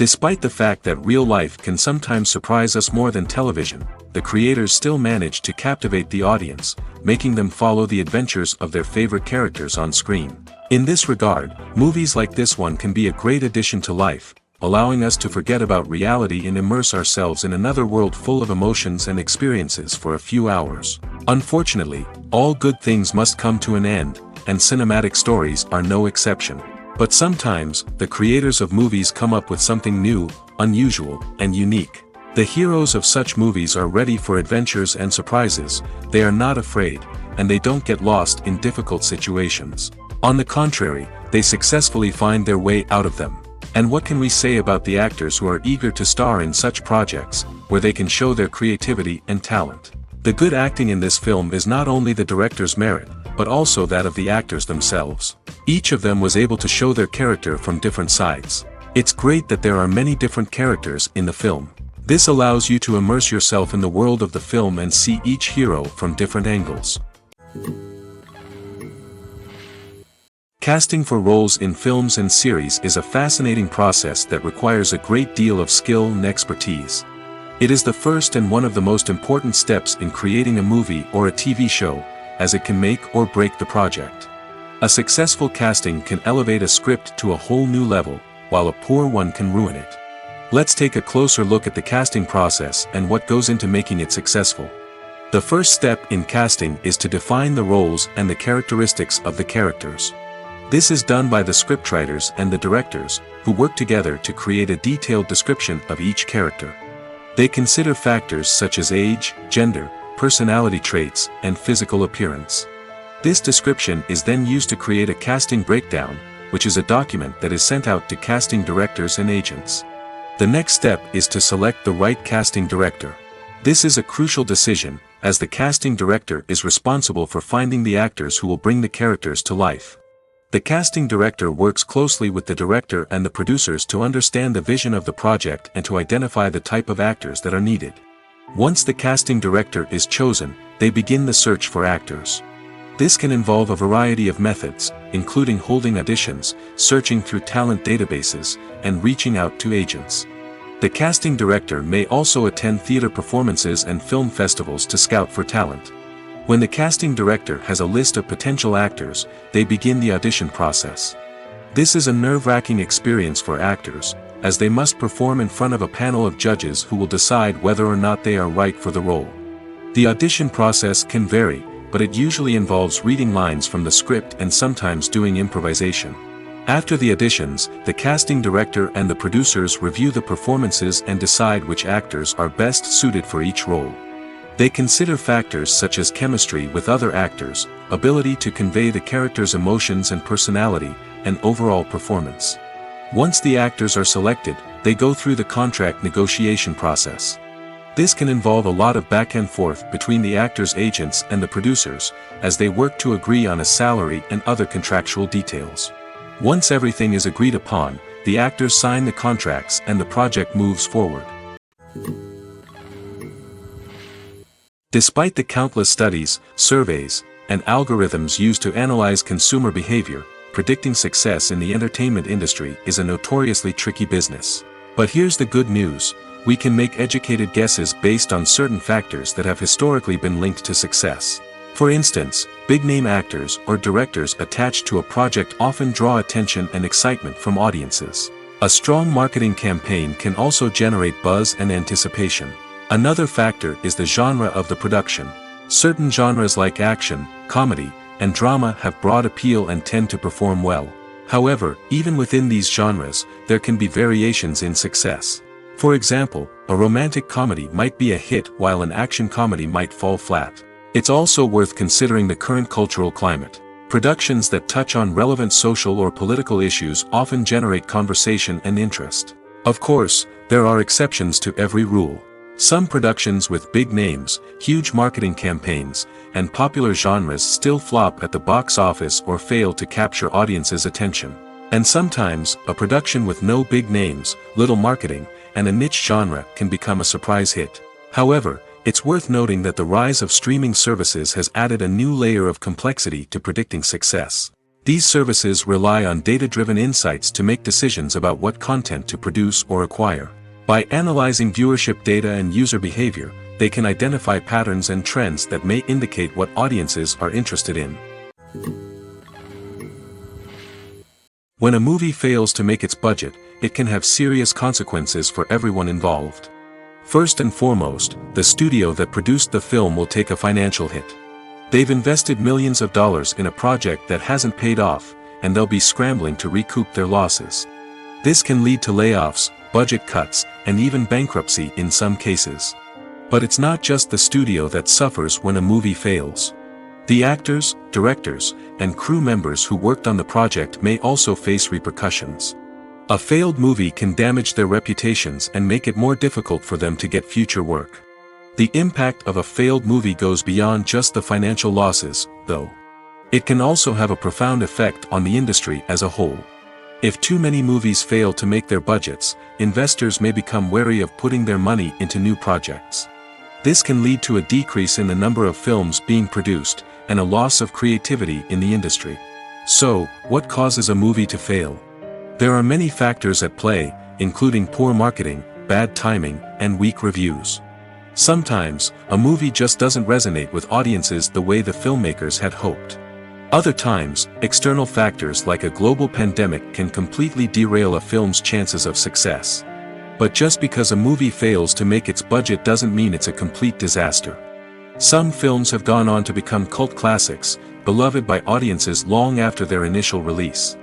Despite the fact that real life can sometimes surprise us more than television, the creators still manage to captivate the audience, making them follow the adventures of their favorite characters on screen. In this regard, movies like this one can be a great addition to life, allowing us to forget about reality and immerse ourselves in another world full of emotions and experiences for a few hours. Unfortunately, all good things must come to an end, and cinematic stories are no exception. But sometimes, the creators of movies come up with something new, unusual, and unique. The heroes of such movies are ready for adventures and surprises, they are not afraid, and they don't get lost in difficult situations. On the contrary, they successfully find their way out of them. And what can we say about the actors who are eager to star in such projects, where they can show their creativity and talent? The good acting in this film is not only the director's merit, but also that of the actors themselves. Each of them was able to show their character from different sides. It's great that there are many different characters in the film. This allows you to immerse yourself in the world of the film and see each hero from different angles. Casting for roles in films and series is a fascinating process that requires a great deal of skill and expertise. It is the first and one of the most important steps in creating a movie or a TV show, as it can make or break the project. A successful casting can elevate a script to a whole new level, while a poor one can ruin it. Let's take a closer look at the casting process and what goes into making it successful. The first step in casting is to define the roles and the characteristics of the characters. This is done by the scriptwriters and the directors, who work together to create a detailed description of each character. They consider factors such as age, gender, personality traits, and physical appearance. This description is then used to create a casting breakdown, which is a document that is sent out to casting directors and agents. The next step is to select the right casting director. This is a crucial decision, as the casting director is responsible for finding the actors who will bring the characters to life. The casting director works closely with the director and the producers to understand the vision of the project and to identify the type of actors that are needed. Once the casting director is chosen, they begin the search for actors. This can involve a variety of methods, including holding auditions, searching through talent databases, and reaching out to agents. The casting director may also attend theater performances and film festivals to scout for talent. When the casting director has a list of potential actors, they begin the audition process. This is a nerve-wracking experience for actors, as they must perform in front of a panel of judges who will decide whether or not they are right for the role. The audition process can vary, but it usually involves reading lines from the script and sometimes doing improvisation. After the auditions, the casting director and the producers review the performances and decide which actors are best suited for each role. They consider factors such as chemistry with other actors, ability to convey the character's emotions and personality, and overall performance. Once the actors are selected, they go through the contract negotiation process. This can involve a lot of back and forth between the actors' agents and the producers, as they work to agree on a salary and other contractual details. Once everything is agreed upon, the actors sign the contracts and the project moves forward. Despite the countless studies, surveys, and algorithms used to analyze consumer behavior, predicting success in the entertainment industry is a notoriously tricky business. But here's the good news: we can make educated guesses based on certain factors that have historically been linked to success. For instance, big-name actors or directors attached to a project often draw attention and excitement from audiences. A strong marketing campaign can also generate buzz and anticipation. Another factor is the genre of the production. Certain genres like action, comedy, and drama have broad appeal and tend to perform well. However, even within these genres, there can be variations in success. For example, a romantic comedy might be a hit while an action comedy might fall flat. It's also worth considering the current cultural climate. Productions that touch on relevant social or political issues often generate conversation and interest. Of course, there are exceptions to every rule. Some productions with big names, huge marketing campaigns, and popular genres still flop at the box office or fail to capture audiences' attention. And sometimes, a production with no big names, little marketing, and a niche genre can become a surprise hit. However, it's worth noting that the rise of streaming services has added a new layer of complexity to predicting success. These services rely on data-driven insights to make decisions about what content to produce or acquire. By analyzing viewership data and user behavior, they can identify patterns and trends that may indicate what audiences are interested in. When a movie fails to make its budget, it can have serious consequences for everyone involved. First and foremost, the studio that produced the film will take a financial hit. They've invested millions of dollars in a project that hasn't paid off, and they'll be scrambling to recoup their losses. This can lead to layoffs, budget cuts, and even bankruptcy in some cases. But it's not just the studio that suffers when a movie fails. The actors, directors, and crew members who worked on the project may also face repercussions. A failed movie can damage their reputations and make it more difficult for them to get future work. The impact of a failed movie goes beyond just the financial losses, though. It can also have a profound effect on the industry as a whole. If too many movies fail to make their budgets, investors may become wary of putting their money into new projects. This can lead to a decrease in the number of films being produced, and a loss of creativity in the industry. So, what causes a movie to fail? There are many factors at play, including poor marketing, bad timing, and weak reviews. Sometimes, a movie just doesn't resonate with audiences the way the filmmakers had hoped. Other times, external factors like a global pandemic can completely derail a film's chances of success. But just because a movie fails to make its budget doesn't mean it's a complete disaster. Some films have gone on to become cult classics, beloved by audiences long after their initial release.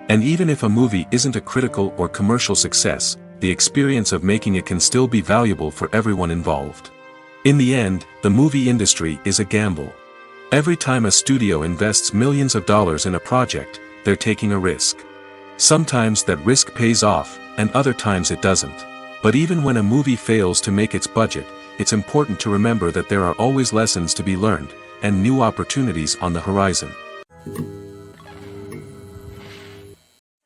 And even if a movie isn't a critical or commercial success, the experience of making it can still be valuable for everyone involved. In the end, the movie industry is a gamble. Every time a studio invests millions of dollars in a project, they're taking a risk. Sometimes that risk pays off, and other times it doesn't. But even when a movie fails to make its budget, it's important to remember that there are always lessons to be learned, and new opportunities on the horizon.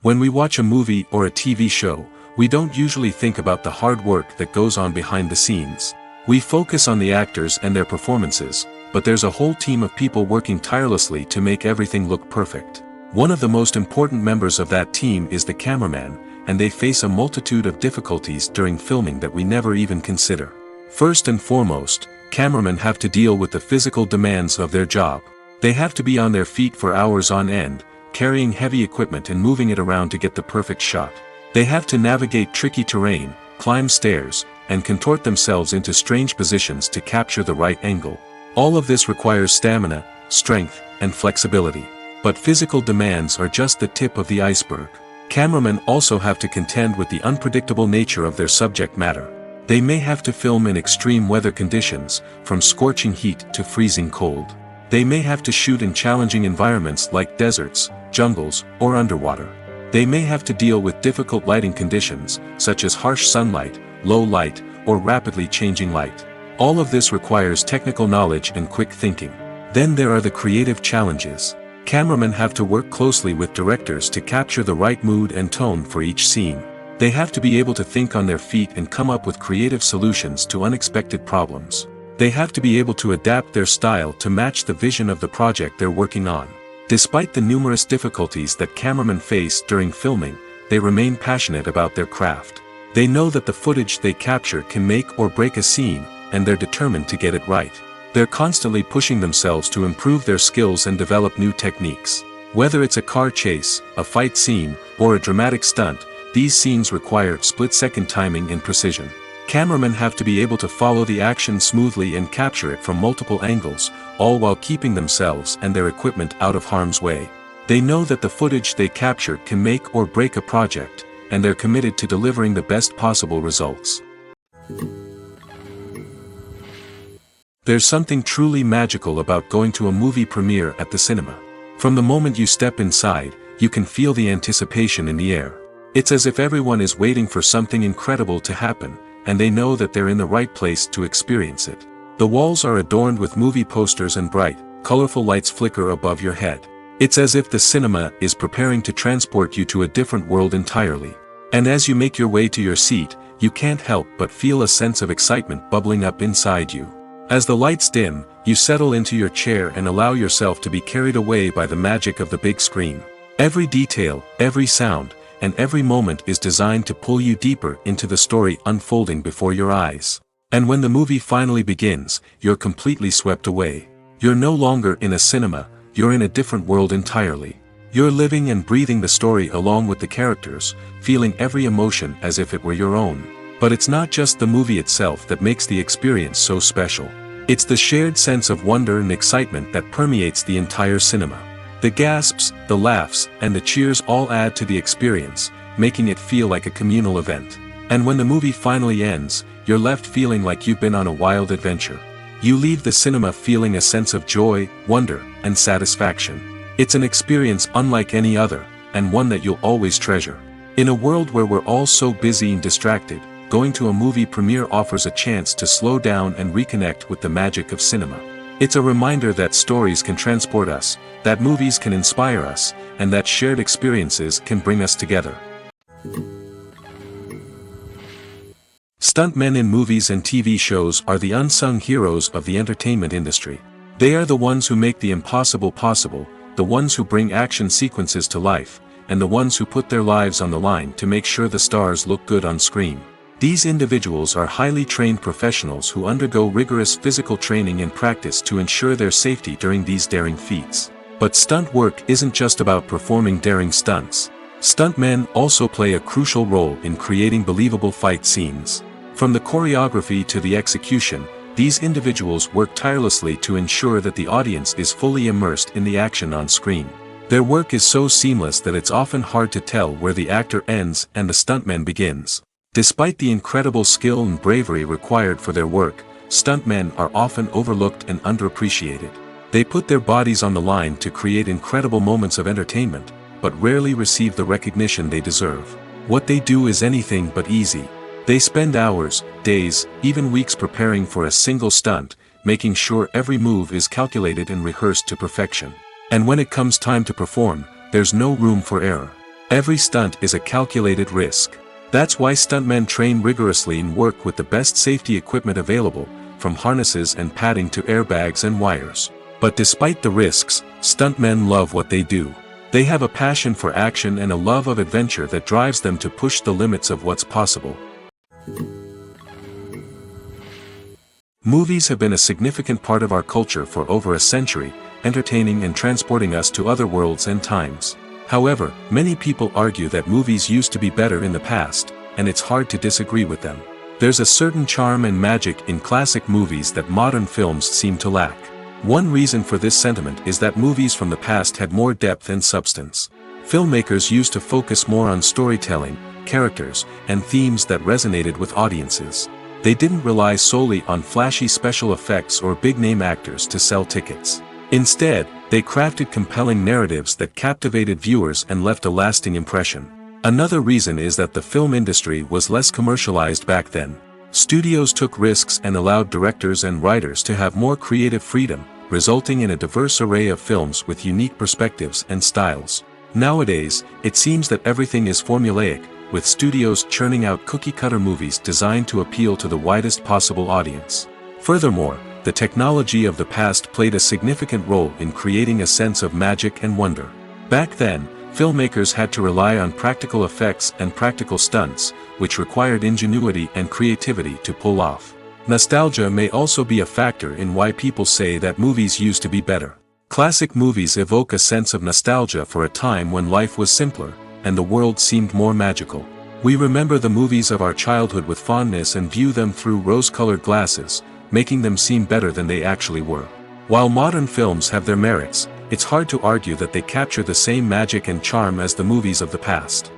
When we watch a movie or a TV show, we don't usually think about the hard work that goes on behind the scenes. We focus on the actors and their performances, but there's a whole team of people working tirelessly to make everything look perfect. One of the most important members of that team is the cameraman, and they face a multitude of difficulties during filming that we never even consider. First and foremost, cameramen have to deal with the physical demands of their job. They have to be on their feet for hours on end, carrying heavy equipment and moving it around to get the perfect shot. They have to navigate tricky terrain, climb stairs, and contort themselves into strange positions to capture the right angle. All of this requires stamina, strength, and flexibility. But physical demands are just the tip of the iceberg. Cameramen also have to contend with the unpredictable nature of their subject matter. They may have to film in extreme weather conditions, from scorching heat to freezing cold. They may have to shoot in challenging environments like deserts, jungles, or underwater. They may have to deal with difficult lighting conditions, such as harsh sunlight, low light, or rapidly changing light. All of this requires technical knowledge and quick thinking. Then there are the creative challenges. Cameramen have to work closely with directors to capture the right mood and tone for each scene. They have to be able to think on their feet and come up with creative solutions to unexpected problems. They have to be able to adapt their style to match the vision of the project they're working on. Despite the numerous difficulties that cameramen face during filming, they remain passionate about their craft. They know that the footage they capture can make or break a scene, and they're determined to get it right. They're constantly pushing themselves to improve their skills and develop new techniques. Whether it's a car chase, a fight scene, or a dramatic stunt, these scenes require split-second timing and precision. Cameramen have to be able to follow the action smoothly and capture it from multiple angles, all while keeping themselves and their equipment out of harm's way. They know that the footage they capture can make or break a project, and they're committed to delivering the best possible results. There's something truly magical about going to a movie premiere at the cinema. From the moment you step inside, you can feel the anticipation in the air. It's as if everyone is waiting for something incredible to happen, and they know that they're in the right place to experience it. The walls are adorned with movie posters and bright, colorful lights flicker above your head. It's as if the cinema is preparing to transport you to a different world entirely. And as you make your way to your seat, you can't help but feel a sense of excitement bubbling up inside you. As the lights dim, you settle into your chair and allow yourself to be carried away by the magic of the big screen. Every detail, every sound, and every moment is designed to pull you deeper into the story unfolding before your eyes. And when the movie finally begins, you're completely swept away. You're no longer in a cinema, you're in a different world entirely. You're living and breathing the story along with the characters, feeling every emotion as if it were your own. But it's not just the movie itself that makes the experience so special. It's the shared sense of wonder and excitement that permeates the entire cinema. The gasps, the laughs, and the cheers all add to the experience, making it feel like a communal event. And when the movie finally ends, you're left feeling like you've been on a wild adventure. You leave the cinema feeling a sense of joy, wonder, and satisfaction. It's an experience unlike any other, and one that you'll always treasure. In a world where we're all so busy and distracted, going to a movie premiere offers a chance to slow down and reconnect with the magic of cinema. It's a reminder that stories can transport us, that movies can inspire us, and that shared experiences can bring us together. Stuntmen in movies and TV shows are the unsung heroes of the entertainment industry. They are the ones who make the impossible possible, the ones who bring action sequences to life, and the ones who put their lives on the line to make sure the stars look good on screen. These individuals are highly trained professionals who undergo rigorous physical training and practice to ensure their safety during these daring feats. But stunt work isn't just about performing daring stunts. Stuntmen also play a crucial role in creating believable fight scenes. From the choreography to the execution, these individuals work tirelessly to ensure that the audience is fully immersed in the action on screen. Their work is so seamless that it's often hard to tell where the actor ends and the stuntman begins. Despite the incredible skill and bravery required for their work, stuntmen are often overlooked and underappreciated. They put their bodies on the line to create incredible moments of entertainment, but rarely receive the recognition they deserve. What they do is anything but easy. They spend hours, days, even weeks preparing for a single stunt, making sure every move is calculated and rehearsed to perfection. And when it comes time to perform, there's no room for error. Every stunt is a calculated risk. That's why stuntmen train rigorously and work with the best safety equipment available, from harnesses and padding to airbags and wires. But despite the risks, stuntmen love what they do. They have a passion for action and a love of adventure that drives them to push the limits of what's possible. Movies have been a significant part of our culture for over a century, entertaining and transporting us to other worlds and times. However, many people argue that movies used to be better in the past, and it's hard to disagree with them. There's a certain charm and magic in classic movies that modern films seem to lack. One reason for this sentiment is that movies from the past had more depth and substance. Filmmakers used to focus more on storytelling, characters, and themes that resonated with audiences. They didn't rely solely on flashy special effects or big-name actors to sell tickets. Instead, they crafted compelling narratives that captivated viewers and left a lasting impression. Another reason is that the film industry was less commercialized back then. Studios took risks and allowed directors and writers to have more creative freedom, resulting in a diverse array of films with unique perspectives and styles. Nowadays, it seems that everything is formulaic, with studios churning out cookie-cutter movies designed to appeal to the widest possible audience. Furthermore, the technology of the past played a significant role in creating a sense of magic and wonder. Back then, filmmakers had to rely on practical effects and practical stunts, which required ingenuity and creativity to pull off. Nostalgia may also be a factor in why people say that movies used to be better. Classic movies evoke a sense of nostalgia for a time when life was simpler, and the world seemed more magical. We remember the movies of our childhood with fondness and view them through rose-colored glasses, making them seem better than they actually were. While modern films have their merits, it's hard to argue that they capture the same magic and charm as the movies of the past.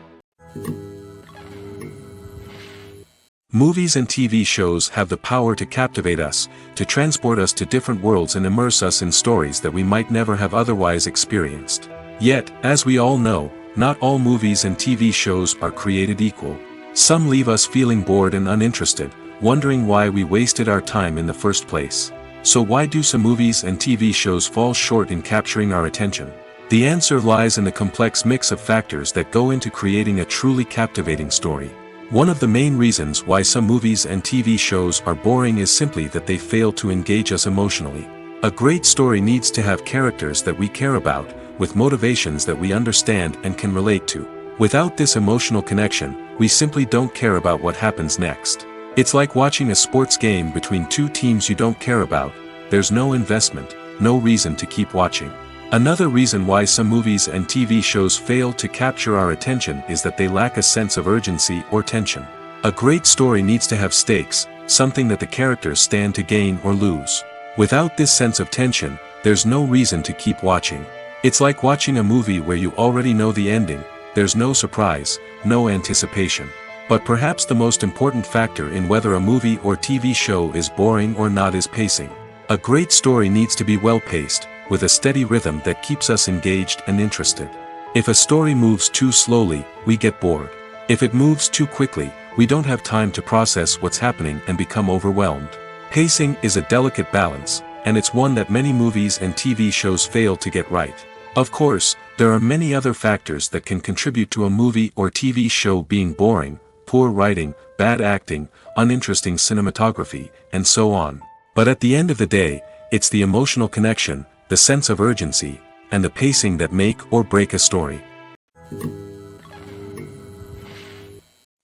Movies and TV shows have the power to captivate us, to transport us to different worlds and immerse us in stories that we might never have otherwise experienced. Yet, as we all know, not all movies and TV shows are created equal. Some leave us feeling bored and uninterested, wondering why we wasted our time in the first place. So why do some movies and TV shows fall short in capturing our attention? The answer lies in the complex mix of factors that go into creating a truly captivating story. One of the main reasons why some movies and TV shows are boring is simply that they fail to engage us emotionally. A great story needs to have characters that we care about, with motivations that we understand and can relate to. Without this emotional connection, we simply don't care about what happens next. It's like watching a sports game between two teams you don't care about. There's no investment, no reason to keep watching. Another reason why some movies and TV shows fail to capture our attention is that they lack a sense of urgency or tension. A great story needs to have stakes, something that the characters stand to gain or lose. Without this sense of tension, there's no reason to keep watching. It's like watching a movie where you already know the ending. There's no surprise, no anticipation. But perhaps the most important factor in whether a movie or TV show is boring or not is pacing. A great story needs to be well-paced, with a steady rhythm that keeps us engaged and interested. If a story moves too slowly, we get bored. If it moves too quickly, we don't have time to process what's happening and become overwhelmed. Pacing is a delicate balance, and it's one that many movies and TV shows fail to get right. Of course, there are many other factors that can contribute to a movie or TV show being boring: poor writing, bad acting, uninteresting cinematography, and so on. But at the end of the day, it's the emotional connection, the sense of urgency, and the pacing that make or break a story.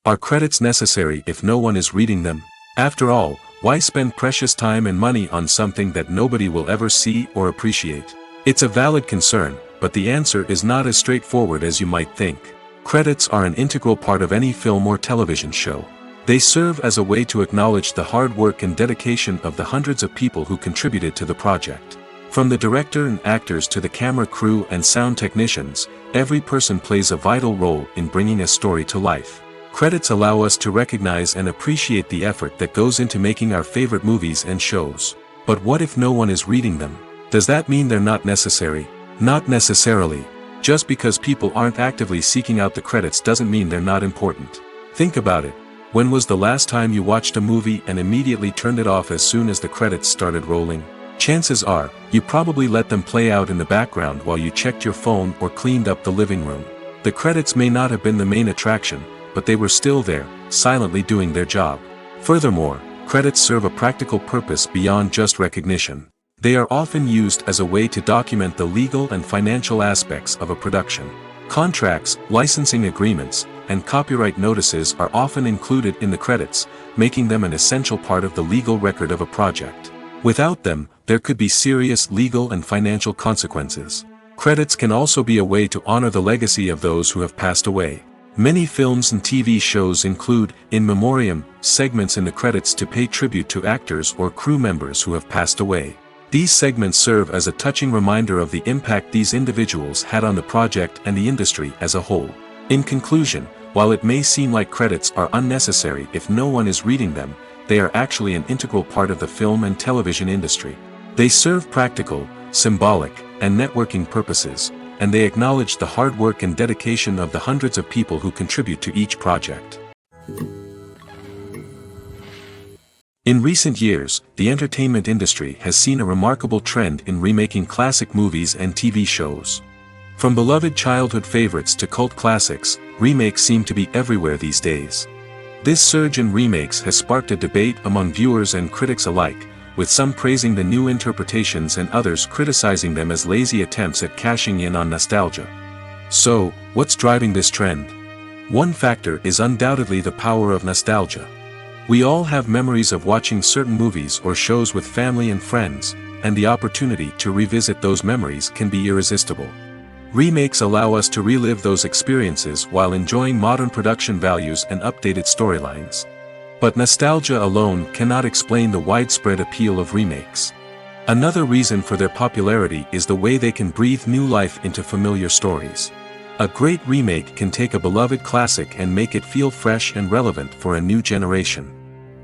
Are credits necessary if no one is reading them? After all, why spend precious time and money on something that nobody will ever see or appreciate? It's a valid concern, but the answer is not as straightforward as you might think. Credits are an integral part of any film or television show. They serve as a way to acknowledge the hard work and dedication of the hundreds of people who contributed to the project. From the director and actors to the camera crew and sound technicians, every person plays a vital role in bringing a story to life. Credits allow us to recognize and appreciate the effort that goes into making our favorite movies and shows. But what if no one is reading them? Does that mean they're not necessary? Not necessarily. Just because people aren't actively seeking out the credits doesn't mean they're not important. Think about it. When was the last time you watched a movie and immediately turned it off as soon as the credits started rolling? Chances are, you probably let them play out in the background while you checked your phone or cleaned up the living room. The credits may not have been the main attraction, but they were still there, silently doing their job. Furthermore, credits serve a practical purpose beyond just recognition. They are often used as a way to document the legal and financial aspects of a production. Contracts, licensing agreements, and copyright notices are often included in the credits, making them an essential part of the legal record of a project. Without them, there could be serious legal and financial consequences. Credits can also be a way to honor the legacy of those who have passed away. Many films and TV shows include, in memoriam, segments in the credits to pay tribute to actors or crew members who have passed away. These segments serve as a touching reminder of the impact these individuals had on the project and the industry as a whole. In conclusion, while it may seem like credits are unnecessary if no one is reading them, they are actually an integral part of the film and television industry. They serve practical, symbolic, and networking purposes, and they acknowledge the hard work and dedication of the hundreds of people who contribute to each project. In recent years, the entertainment industry has seen a remarkable trend in remaking classic movies and TV shows. From beloved childhood favorites to cult classics, remakes seem to be everywhere these days. This surge in remakes has sparked a debate among viewers and critics alike, with some praising the new interpretations and others criticizing them as lazy attempts at cashing in on nostalgia. So, what's driving this trend? One factor is undoubtedly the power of nostalgia. We all have memories of watching certain movies or shows with family and friends, and the opportunity to revisit those memories can be irresistible. Remakes allow us to relive those experiences while enjoying modern production values and updated storylines. But nostalgia alone cannot explain the widespread appeal of remakes. Another reason for their popularity is the way they can breathe new life into familiar stories. A great remake can take a beloved classic and make it feel fresh and relevant for a new generation.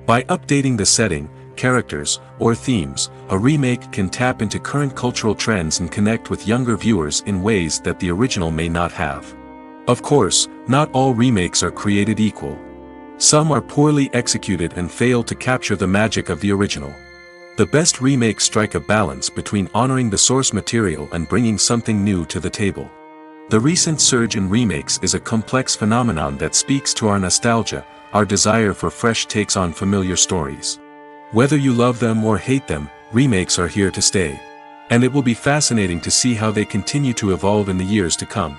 By updating the setting, characters, or themes, a remake can tap into current cultural trends and connect with younger viewers in ways that the original may not have. Of course, not all remakes are created equal. Some are poorly executed and fail to capture the magic of the original. The best remakes strike a balance between honoring the source material and bringing something new to the table. The recent surge in remakes is a complex phenomenon that speaks to our nostalgia, our desire for fresh takes on familiar stories. Whether you love them or hate them, remakes are here to stay. and it will be fascinating to see how they continue to evolve in the years to come.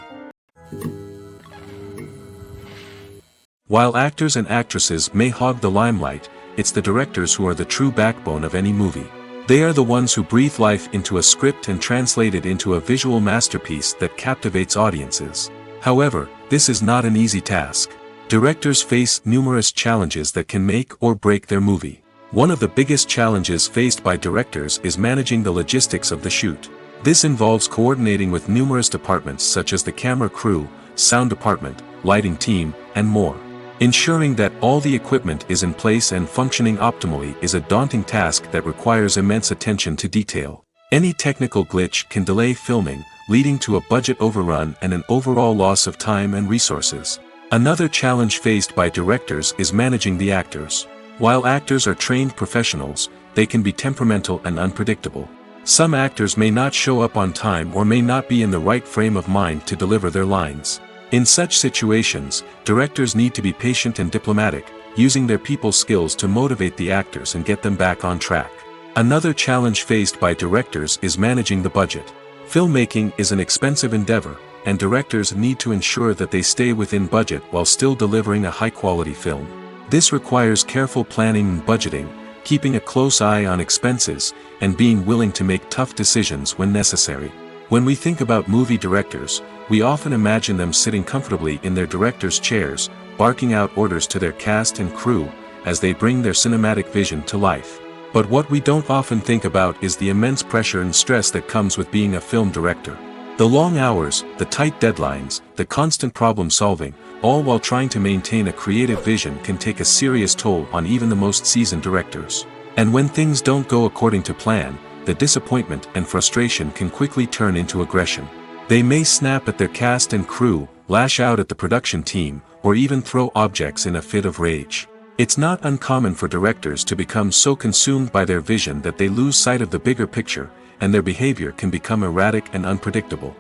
While actors and actresses may hog the limelight, it's the directors who are the true backbone of any movie. They are the ones who breathe life into a script and translate it into a visual masterpiece that captivates audiences. However, this is not an easy task. Directors face numerous challenges that can make or break their movie. One of the biggest challenges faced by directors is managing the logistics of the shoot. This involves coordinating with numerous departments such as the camera crew, sound department, lighting team, and more. Ensuring that all the equipment is in place and functioning optimally is a daunting task that requires immense attention to detail. Any technical glitch can delay filming, leading to a budget overrun and an overall loss of time and resources. Another challenge faced by directors is managing the actors. While actors are trained professionals, they can be temperamental and unpredictable. Some actors may not show up on time or may not be in the right frame of mind to deliver their lines. In such situations, directors need to be patient and diplomatic, using their people skills to motivate the actors and get them back on track. Another challenge faced by directors is managing the budget. Filmmaking is an expensive endeavor, and directors need to ensure that they stay within budget while still delivering a high-quality film. This requires careful planning and budgeting, keeping a close eye on expenses, and being willing to make tough decisions when necessary. When we think about movie directors, we often imagine them sitting comfortably in their director's chairs, barking out orders to their cast and crew, as they bring their cinematic vision to life. But what we don't often think about is the immense pressure and stress that comes with being a film director. The long hours, the tight deadlines, the constant problem solving, all while trying to maintain a creative vision can take a serious toll on even the most seasoned directors. And when things don't go according to plan, the disappointment and frustration can quickly turn into aggression. They may snap at their cast and crew, lash out at the production team, or even throw objects in a fit of rage. It's not uncommon for directors to become so consumed by their vision that they lose sight of the bigger picture, and their behavior can become erratic and unpredictable.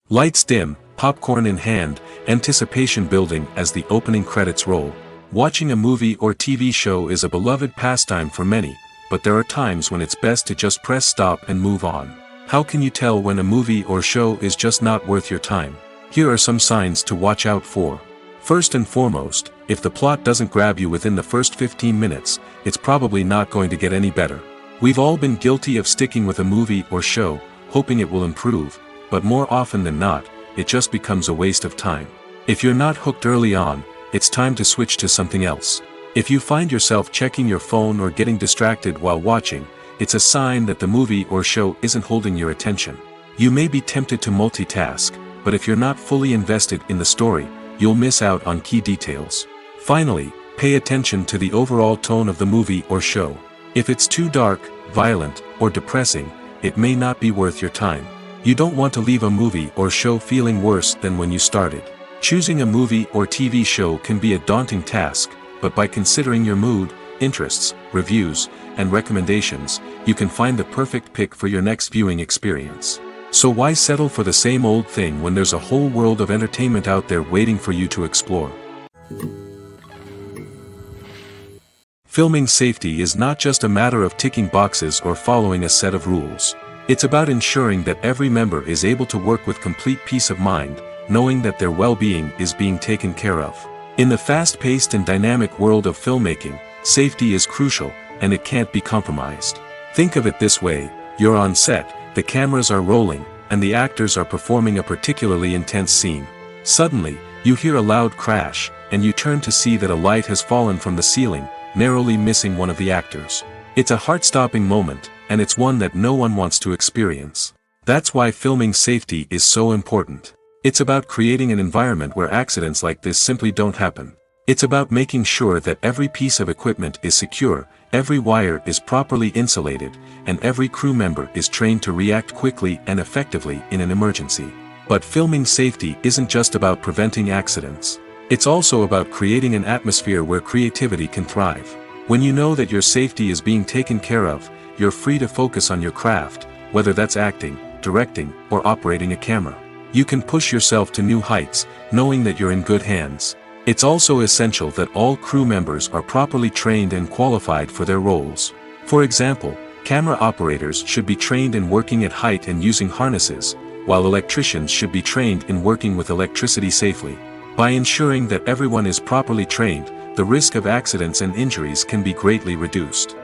Lights dim, popcorn in hand, anticipation building as the opening credits roll. Watching a movie or TV show is a beloved pastime for many, but there are times when it's best to just press stop and move on. How can you tell when a movie or show is just not worth your time? Here are some signs to watch out for. First and foremost, if the plot doesn't grab you within the first 15 minutes, it's probably not going to get any better. We've all been guilty of sticking with a movie or show, hoping it will improve, but more often than not, it just becomes a waste of time. If you're not hooked early on, it's time to switch to something else. If you find yourself checking your phone or getting distracted while watching, it's a sign that the movie or show isn't holding your attention. You may be tempted to multitask, but if you're not fully invested in the story, you'll miss out on key details. Finally, pay attention to the overall tone of the movie or show. If it's too dark, violent, or depressing, it may not be worth your time. You don't want to leave a movie or show feeling worse than when you started. Choosing a movie or TV show can be a daunting task, but by considering your mood, interests, reviews, and recommendations, you can find the perfect pick for your next viewing experience. So why settle for the same old thing when there's a whole world of entertainment out there waiting for you to explore? Filming safety is not just a matter of ticking boxes or following a set of rules. It's about ensuring that every member is able to work with complete peace of mind, knowing that their well-being is being taken care of. In the fast-paced and dynamic world of filmmaking, safety is crucial, and it can't be compromised. Think of it this way: you're on set, the cameras are rolling, and the actors are performing a particularly intense scene. Suddenly, you hear a loud crash, and you turn to see that a light has fallen from the ceiling, narrowly missing one of the actors. It's a heart-stopping moment, and it's one that no one wants to experience. That's why filming safety is so important. It's about creating an environment where accidents like this simply don't happen. It's about making sure that every piece of equipment is secure, every wire is properly insulated, and every crew member is trained to react quickly and effectively in an emergency. But filming safety isn't just about preventing accidents. It's also about creating an atmosphere where creativity can thrive. When you know that your safety is being taken care of, you're free to focus on your craft, whether that's acting, directing, or operating a camera. You can push yourself to new heights, knowing that you're in good hands. It's also essential that all crew members are properly trained and qualified for their roles. For example, camera operators should be trained in working at height and using harnesses, while electricians should be trained in working with electricity safely. By ensuring that everyone is properly trained, the risk of accidents and injuries can be greatly reduced.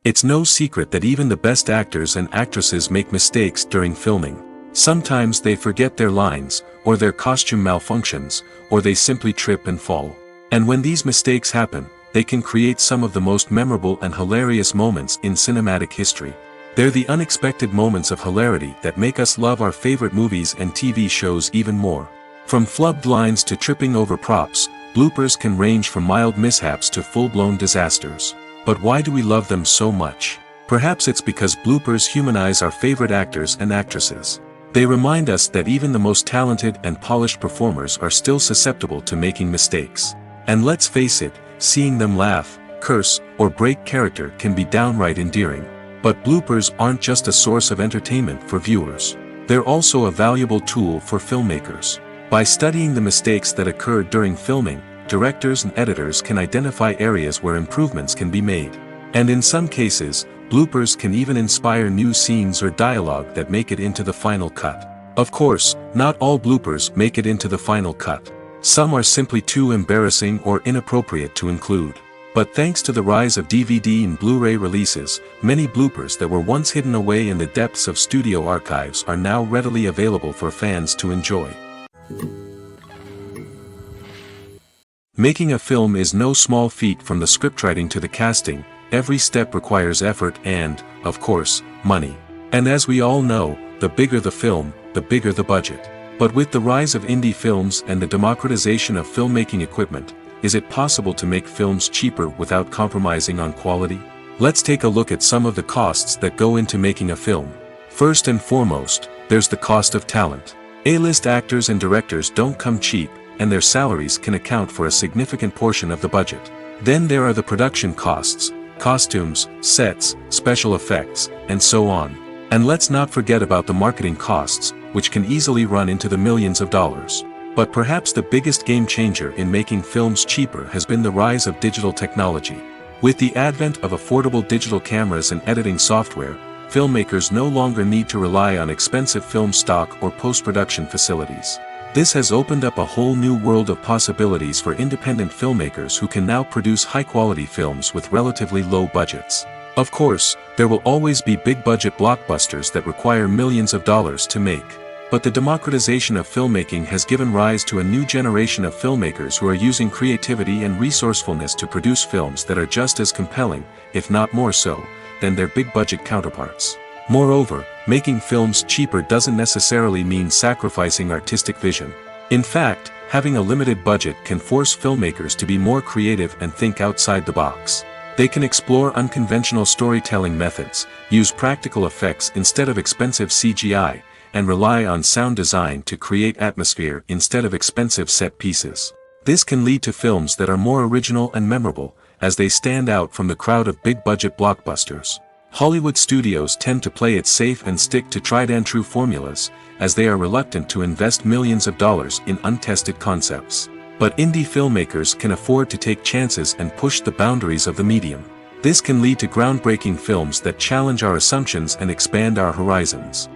It's no secret that even the best actors and actresses make mistakes during filming. Sometimes they forget their lines, or their costume malfunctions, or they simply trip and fall. And when these mistakes happen, they can create some of the most memorable and hilarious moments in cinematic history. They're the unexpected moments of hilarity that make us love our favorite movies and TV shows even more. From flubbed lines to tripping over props, bloopers can range from mild mishaps to full-blown disasters. But why do we love them so much? Perhaps it's because bloopers humanize our favorite actors and actresses. They remind us that even the most talented and polished performers are still susceptible to making mistakes. And let's face it, seeing them laugh, curse, or break character can be downright endearing. But bloopers aren't just a source of entertainment for viewers. They're also a valuable tool for filmmakers. By studying the mistakes that occurred during filming, directors and editors can identify areas where improvements can be made. And in some cases, bloopers can even inspire new scenes or dialogue that make it into the final cut. Of course, not all bloopers make it into the final cut. Some are simply too embarrassing or inappropriate to include. But thanks to the rise of DVD and Blu-ray releases, many bloopers that were once hidden away in the depths of studio archives are now readily available for fans to enjoy. Making a film is no small feat. From the scriptwriting to the casting, every step requires effort and, of course, money. And as we all know, the bigger the film, the bigger the budget. But with the rise of indie films and the democratization of filmmaking equipment, is it possible to make films cheaper without compromising on quality? Let's take a look at some of the costs that go into making a film. First and foremost, there's the cost of talent. A-list actors and directors don't come cheap, and their salaries can account for a significant portion of the budget. Then there are the production costs, costumes, sets, special effects, and so on. And let's not forget about the marketing costs, which can easily run into the millions of dollars. But perhaps the biggest game changer in making films cheaper has been the rise of digital technology. With the advent of affordable digital cameras and editing software, filmmakers no longer need to rely on expensive film stock or post-production facilities. This has opened up a whole new world of possibilities for independent filmmakers who can now produce high-quality films with relatively low budgets. Of course, there will always be big-budget blockbusters that require millions of dollars to make. But the democratization of filmmaking has given rise to a new generation of filmmakers who are using creativity and resourcefulness to produce films that are just as compelling, if not more so, than their big-budget counterparts. Moreover, making films cheaper doesn't necessarily mean sacrificing artistic vision. In fact, having a limited budget can force filmmakers to be more creative and think outside the box. They can explore unconventional storytelling methods, use practical effects instead of expensive CGI, and rely on sound design to create atmosphere instead of expensive set pieces. This can lead to films that are more original and memorable, as they stand out from the crowd of big-budget blockbusters. Hollywood studios tend to play it safe and stick to tried-and-true formulas, as they are reluctant to invest millions of dollars in untested concepts. But indie filmmakers can afford to take chances and push the boundaries of the medium. This can lead to groundbreaking films that challenge our assumptions and expand our horizons.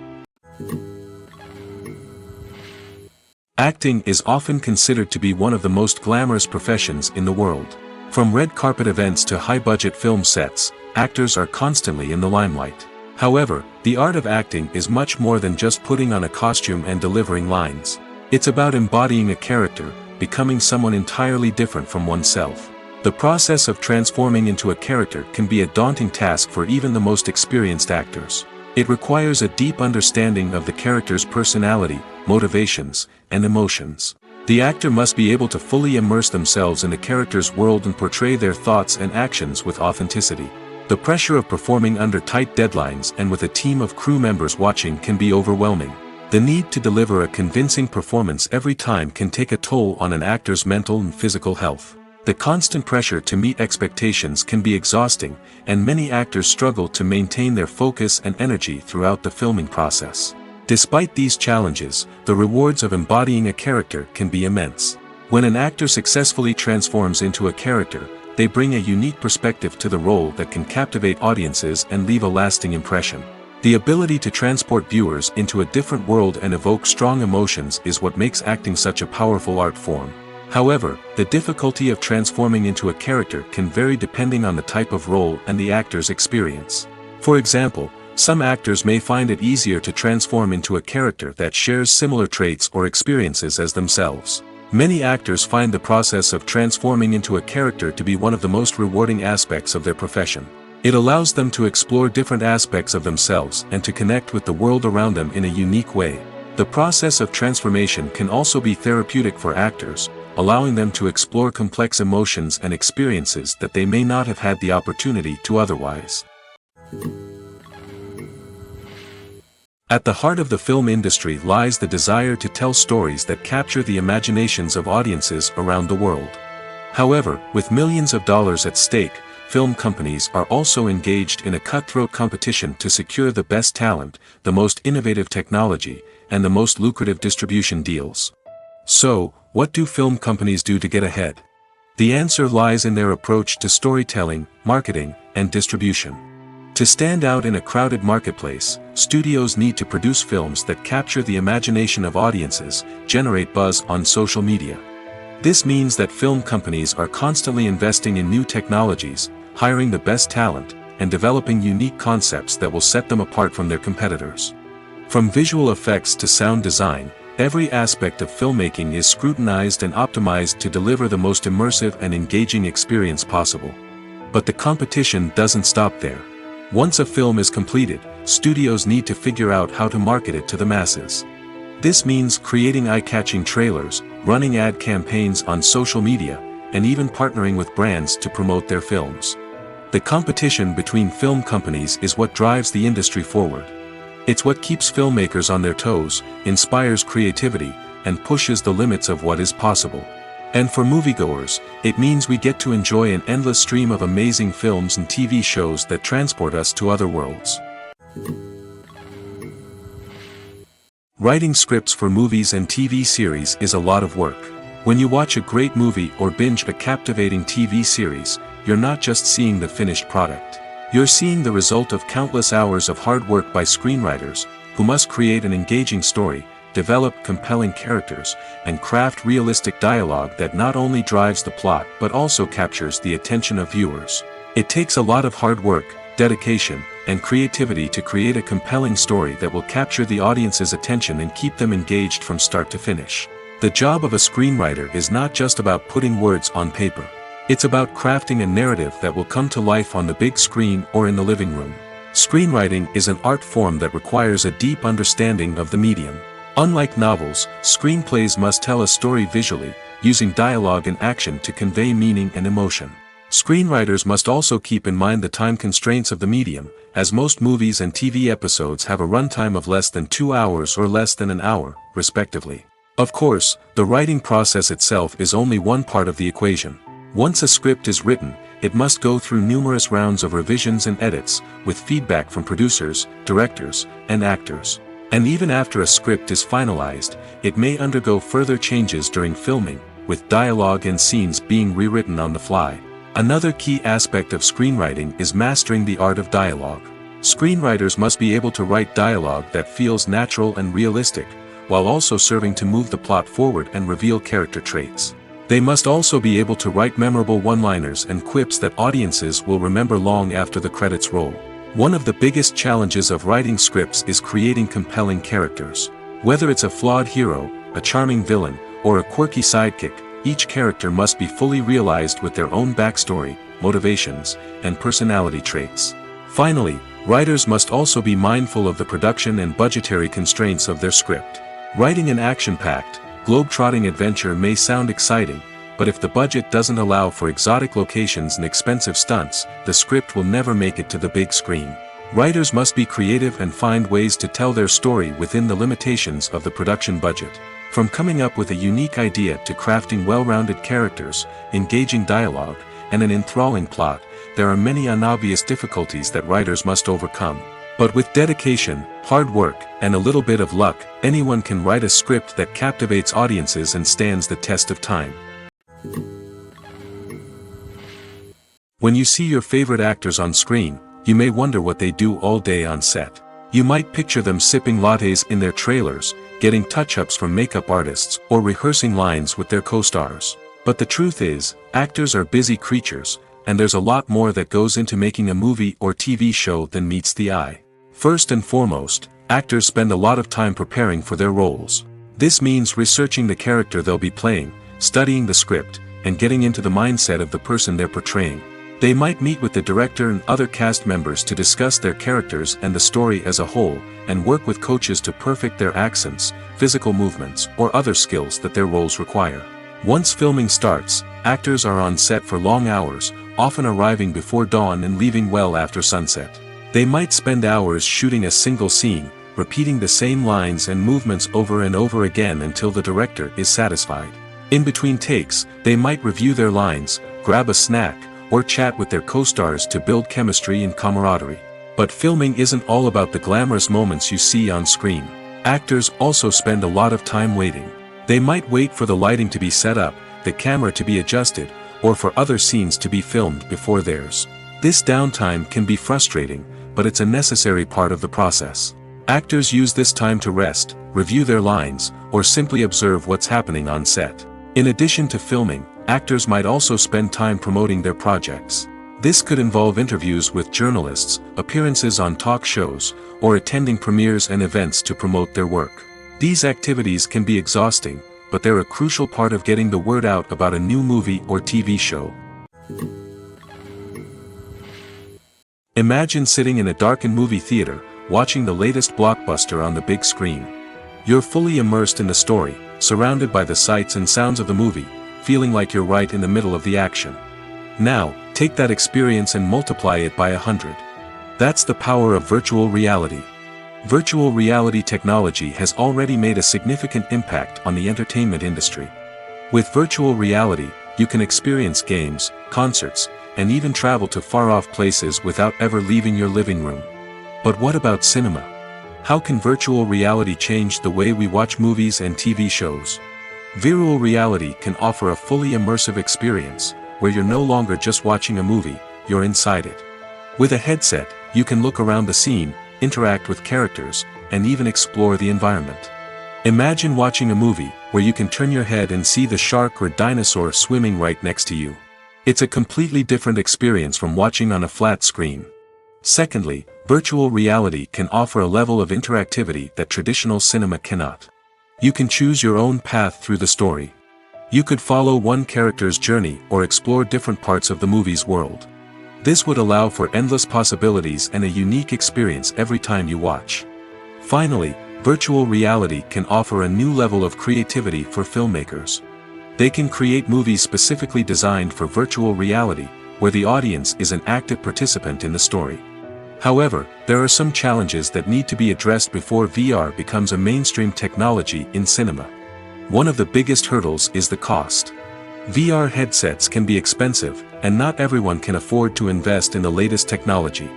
Acting is often considered to be one of the most glamorous professions in the world. From red carpet events to high-budget film sets, actors are constantly in the limelight. However, the art of acting is much more than just putting on a costume and delivering lines. It's about embodying a character, becoming someone entirely different from oneself. The process of transforming into a character can be a daunting task for even the most experienced actors. It requires a deep understanding of the character's personality, motivations, and emotions. The actor must be able to fully immerse themselves in the character's world and portray their thoughts and actions with authenticity. The pressure of performing under tight deadlines and with a team of crew members watching can be overwhelming. The need to deliver a convincing performance every time can take a toll on an actor's mental and physical health. The constant pressure to meet expectations can be exhausting, and many actors struggle to maintain their focus and energy throughout the filming process. Despite these challenges, the rewards of embodying a character can be immense. When an actor successfully transforms into a character, They bring a unique perspective to the role that can captivate audiences and leave a lasting impression. The ability to transport viewers into a different world and evoke strong emotions is what makes acting such a powerful art form. However, the difficulty of transforming into a character can vary depending on the type of role and the actor's experience. For example, some actors may find it easier to transform into a character that shares similar traits or experiences as themselves. Many actors find the process of transforming into a character to be one of the most rewarding aspects of their profession. It allows them to explore different aspects of themselves and to connect with the world around them in a unique way. The process of transformation can also be therapeutic for actors, allowing them to explore complex emotions and experiences that they may not have had the opportunity to otherwise. At the heart of the film industry lies the desire to tell stories that capture the imaginations of audiences around the world. However, with millions of dollars at stake, film companies are also engaged in a cutthroat competition to secure the best talent, the most innovative technology, and the most lucrative distribution deals. So, what do film companies do to get ahead? The answer lies in their approach to storytelling, marketing, and distribution. To stand out in a crowded marketplace, studios need to produce films that capture the imagination of audiences, generate buzz on social media. This means that film companies are constantly investing in new technologies, hiring the best talent, and developing unique concepts that will set them apart from their competitors. From visual effects to sound design, every aspect of filmmaking is scrutinized and optimized to deliver the most immersive and engaging experience possible. But the competition doesn't stop there. Once a film is completed, studios need to figure out how to market it to the masses. This means creating eye-catching trailers, running ad campaigns on social media, and even partnering with brands to promote their films. The competition between film companies is what drives the industry forward. It's what keeps filmmakers on their toes, inspires creativity, and pushes the limits of what is possible. And for moviegoers, it means we get to enjoy an endless stream of amazing films and TV shows that transport us to other worlds. Writing scripts for movies and TV series is a lot of work. When you watch a great movie or binge a captivating TV series, you're not just seeing the finished product. You're seeing the result of countless hours of hard work by screenwriters, who must create an engaging story, develop compelling characters, and craft realistic dialogue that not only drives the plot but also captures the attention of viewers. It takes a lot of hard work, dedication, and creativity to create a compelling story that will capture the audience's attention and keep them engaged from start to finish. The job of a screenwriter is not just about putting words on paper. It's about crafting a narrative that will come to life on the big screen or in the living room. Screenwriting is an art form that requires a deep understanding of the medium. Unlike novels, screenplays must tell a story visually, using dialogue and action to convey meaning and emotion. Screenwriters must also keep in mind the time constraints of the medium, as most movies and TV episodes have a runtime of less than 2 hours or less than an hour, respectively. Of course, the writing process itself is only one part of the equation. Once a script is written, it must go through numerous rounds of revisions and edits, with feedback from producers, directors, and actors. And even after a script is finalized, it may undergo further changes during filming, with dialogue and scenes being rewritten on the fly. Another key aspect of screenwriting is mastering the art of dialogue. Screenwriters must be able to write dialogue that feels natural and realistic, while also serving to move the plot forward and reveal character traits. They must also be able to write memorable one-liners and quips that audiences will remember long after the credits roll. One of the biggest challenges of writing scripts is creating compelling characters. Whether it's a flawed hero, a charming villain, or a quirky sidekick, each character must be fully realized with their own backstory, motivations, and personality traits. Finally, writers must also be mindful of the production and budgetary constraints of their script. Writing an action-packed, globe-trotting adventure may sound exciting, but if the budget doesn't allow for exotic locations and expensive stunts, the script will never make it to the big screen. Writers must be creative and find ways to tell their story within the limitations of the production budget. From coming up with a unique idea to crafting well-rounded characters, engaging dialogue, and an enthralling plot, there are many unobvious difficulties that writers must overcome. But with dedication, hard work, and a little bit of luck, anyone can write a script that captivates audiences and stands the test of time. When you see your favorite actors on screen, you may wonder what they do all day on set. You might picture them sipping lattes in their trailers, getting touch-ups from makeup artists, or rehearsing lines with their co-stars. But the truth is, actors are busy creatures, and there's a lot more that goes into making a movie or TV show than meets the eye. First and foremost, actors spend a lot of time preparing for their roles. This means researching the character they'll be playing, studying the script, and getting into the mindset of the person they're portraying. They might meet with the director and other cast members to discuss their characters and the story as a whole, and work with coaches to perfect their accents, physical movements, or other skills that their roles require. Once filming starts, actors are on set for long hours, often arriving before dawn and leaving well after sunset. They might spend hours shooting a single scene, repeating the same lines and movements over and over again until the director is satisfied. In between takes, they might review their lines, grab a snack, or chat with their co-stars to build chemistry and camaraderie. But filming isn't all about the glamorous moments you see on screen. Actors also spend a lot of time waiting. They might wait for the lighting to be set up, the camera to be adjusted, or for other scenes to be filmed before theirs. This downtime can be frustrating, but it's a necessary part of the process. Actors use this time to rest, review their lines, or simply observe what's happening on set. In addition to filming, actors might also spend time promoting their projects. This could involve interviews with journalists, appearances on talk shows, or attending premieres and events to promote their work. These activities can be exhausting, but they're a crucial part of getting the word out about a new movie or TV show. Imagine sitting in a darkened movie theater, watching the latest blockbuster on the big screen. You're fully immersed in the story, surrounded by the sights and sounds of the movie, feeling like you're right in the middle of the action. Now, take that experience and multiply it by 100. That's the power of virtual reality. Virtual reality technology has already made a significant impact on the entertainment industry. With virtual reality, you can experience games, concerts, and even travel to far-off places without ever leaving your living room. But what about cinema? How can virtual reality change the way we watch movies and TV shows? Virtual reality can offer a fully immersive experience, where you're no longer just watching a movie, you're inside it. With a headset, you can look around the scene, interact with characters, and even explore the environment. Imagine watching a movie, where you can turn your head and see the shark or dinosaur swimming right next to you. It's a completely different experience from watching on a flat screen. Secondly, virtual reality can offer a level of interactivity that traditional cinema cannot. You can choose your own path through the story. You could follow one character's journey or explore different parts of the movie's world. This would allow for endless possibilities and a unique experience every time you watch. Finally, virtual reality can offer a new level of creativity for filmmakers. They can create movies specifically designed for virtual reality, where the audience is an active participant in the story. However, there are some challenges that need to be addressed before VR becomes a mainstream technology in cinema. One of the biggest hurdles is the cost. VR headsets can be expensive, and not everyone can afford to invest in the latest technology.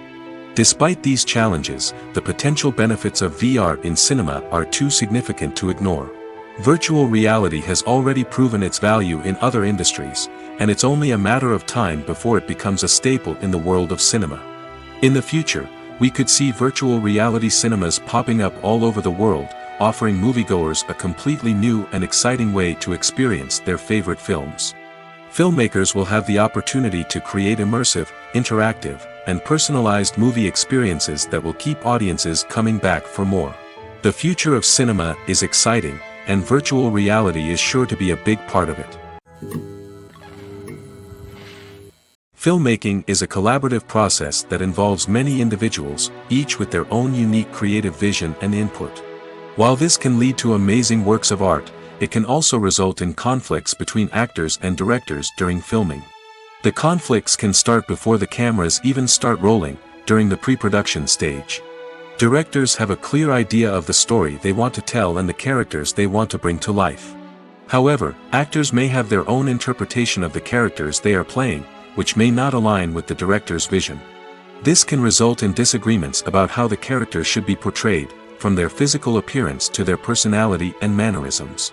Despite these challenges, the potential benefits of VR in cinema are too significant to ignore. Virtual reality has already proven its value in other industries, and it's only a matter of time before it becomes a staple in the world of cinema. In the future, we could see virtual reality cinemas popping up all over the world, offering moviegoers a completely new and exciting way to experience their favorite films. Filmmakers will have the opportunity to create immersive, interactive, and personalized movie experiences that will keep audiences coming back for more. The future of cinema is exciting, and virtual reality is sure to be a big part of it. Filmmaking is a collaborative process that involves many individuals, each with their own unique creative vision and input. While this can lead to amazing works of art, it can also result in conflicts between actors and directors during filming. The conflicts can start before the cameras even start rolling, during the pre-production stage. Directors have a clear idea of the story they want to tell and the characters they want to bring to life. However, actors may have their own interpretation of the characters they are playing, which may not align with the director's vision. This can result in disagreements about how the characters should be portrayed, from their physical appearance to their personality and mannerisms.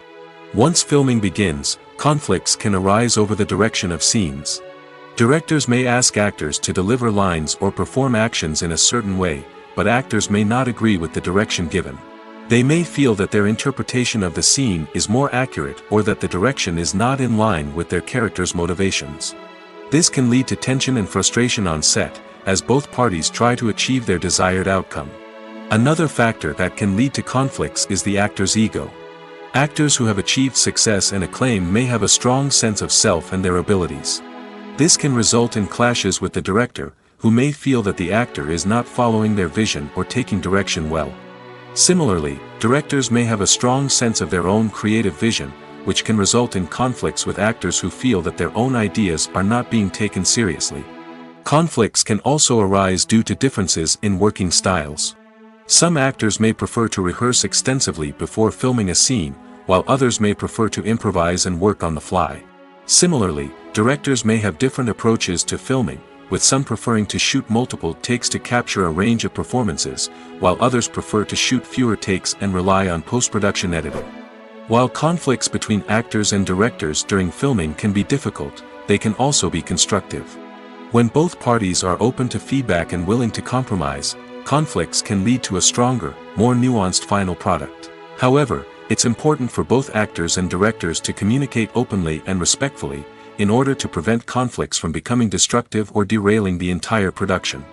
Once filming begins, conflicts can arise over the direction of scenes. Directors may ask actors to deliver lines or perform actions in a certain way, but actors may not agree with the direction given. They may feel that their interpretation of the scene is more accurate or that the direction is not in line with their character's motivations. This can lead to tension and frustration on set, as both parties try to achieve their desired outcome. Another factor that can lead to conflicts is the actor's ego. Actors who have achieved success and acclaim may have a strong sense of self and their abilities. This can result in clashes with the director, who may feel that the actor is not following their vision or taking direction well. Similarly, directors may have a strong sense of their own creative vision, which can result in conflicts with actors who feel that their own ideas are not being taken seriously. Conflicts can also arise due to differences in working styles. Some actors may prefer to rehearse extensively before filming a scene, while others may prefer to improvise and work on the fly. Similarly, directors may have different approaches to filming, with some preferring to shoot multiple takes to capture a range of performances, while others prefer to shoot fewer takes and rely on post-production editing. While conflicts between actors and directors during filming can be difficult, they can also be constructive. When both parties are open to feedback and willing to compromise, conflicts can lead to a stronger, more nuanced final product. However, it's important for both actors and directors to communicate openly and respectfully, in order to prevent conflicts from becoming destructive or derailing the entire production.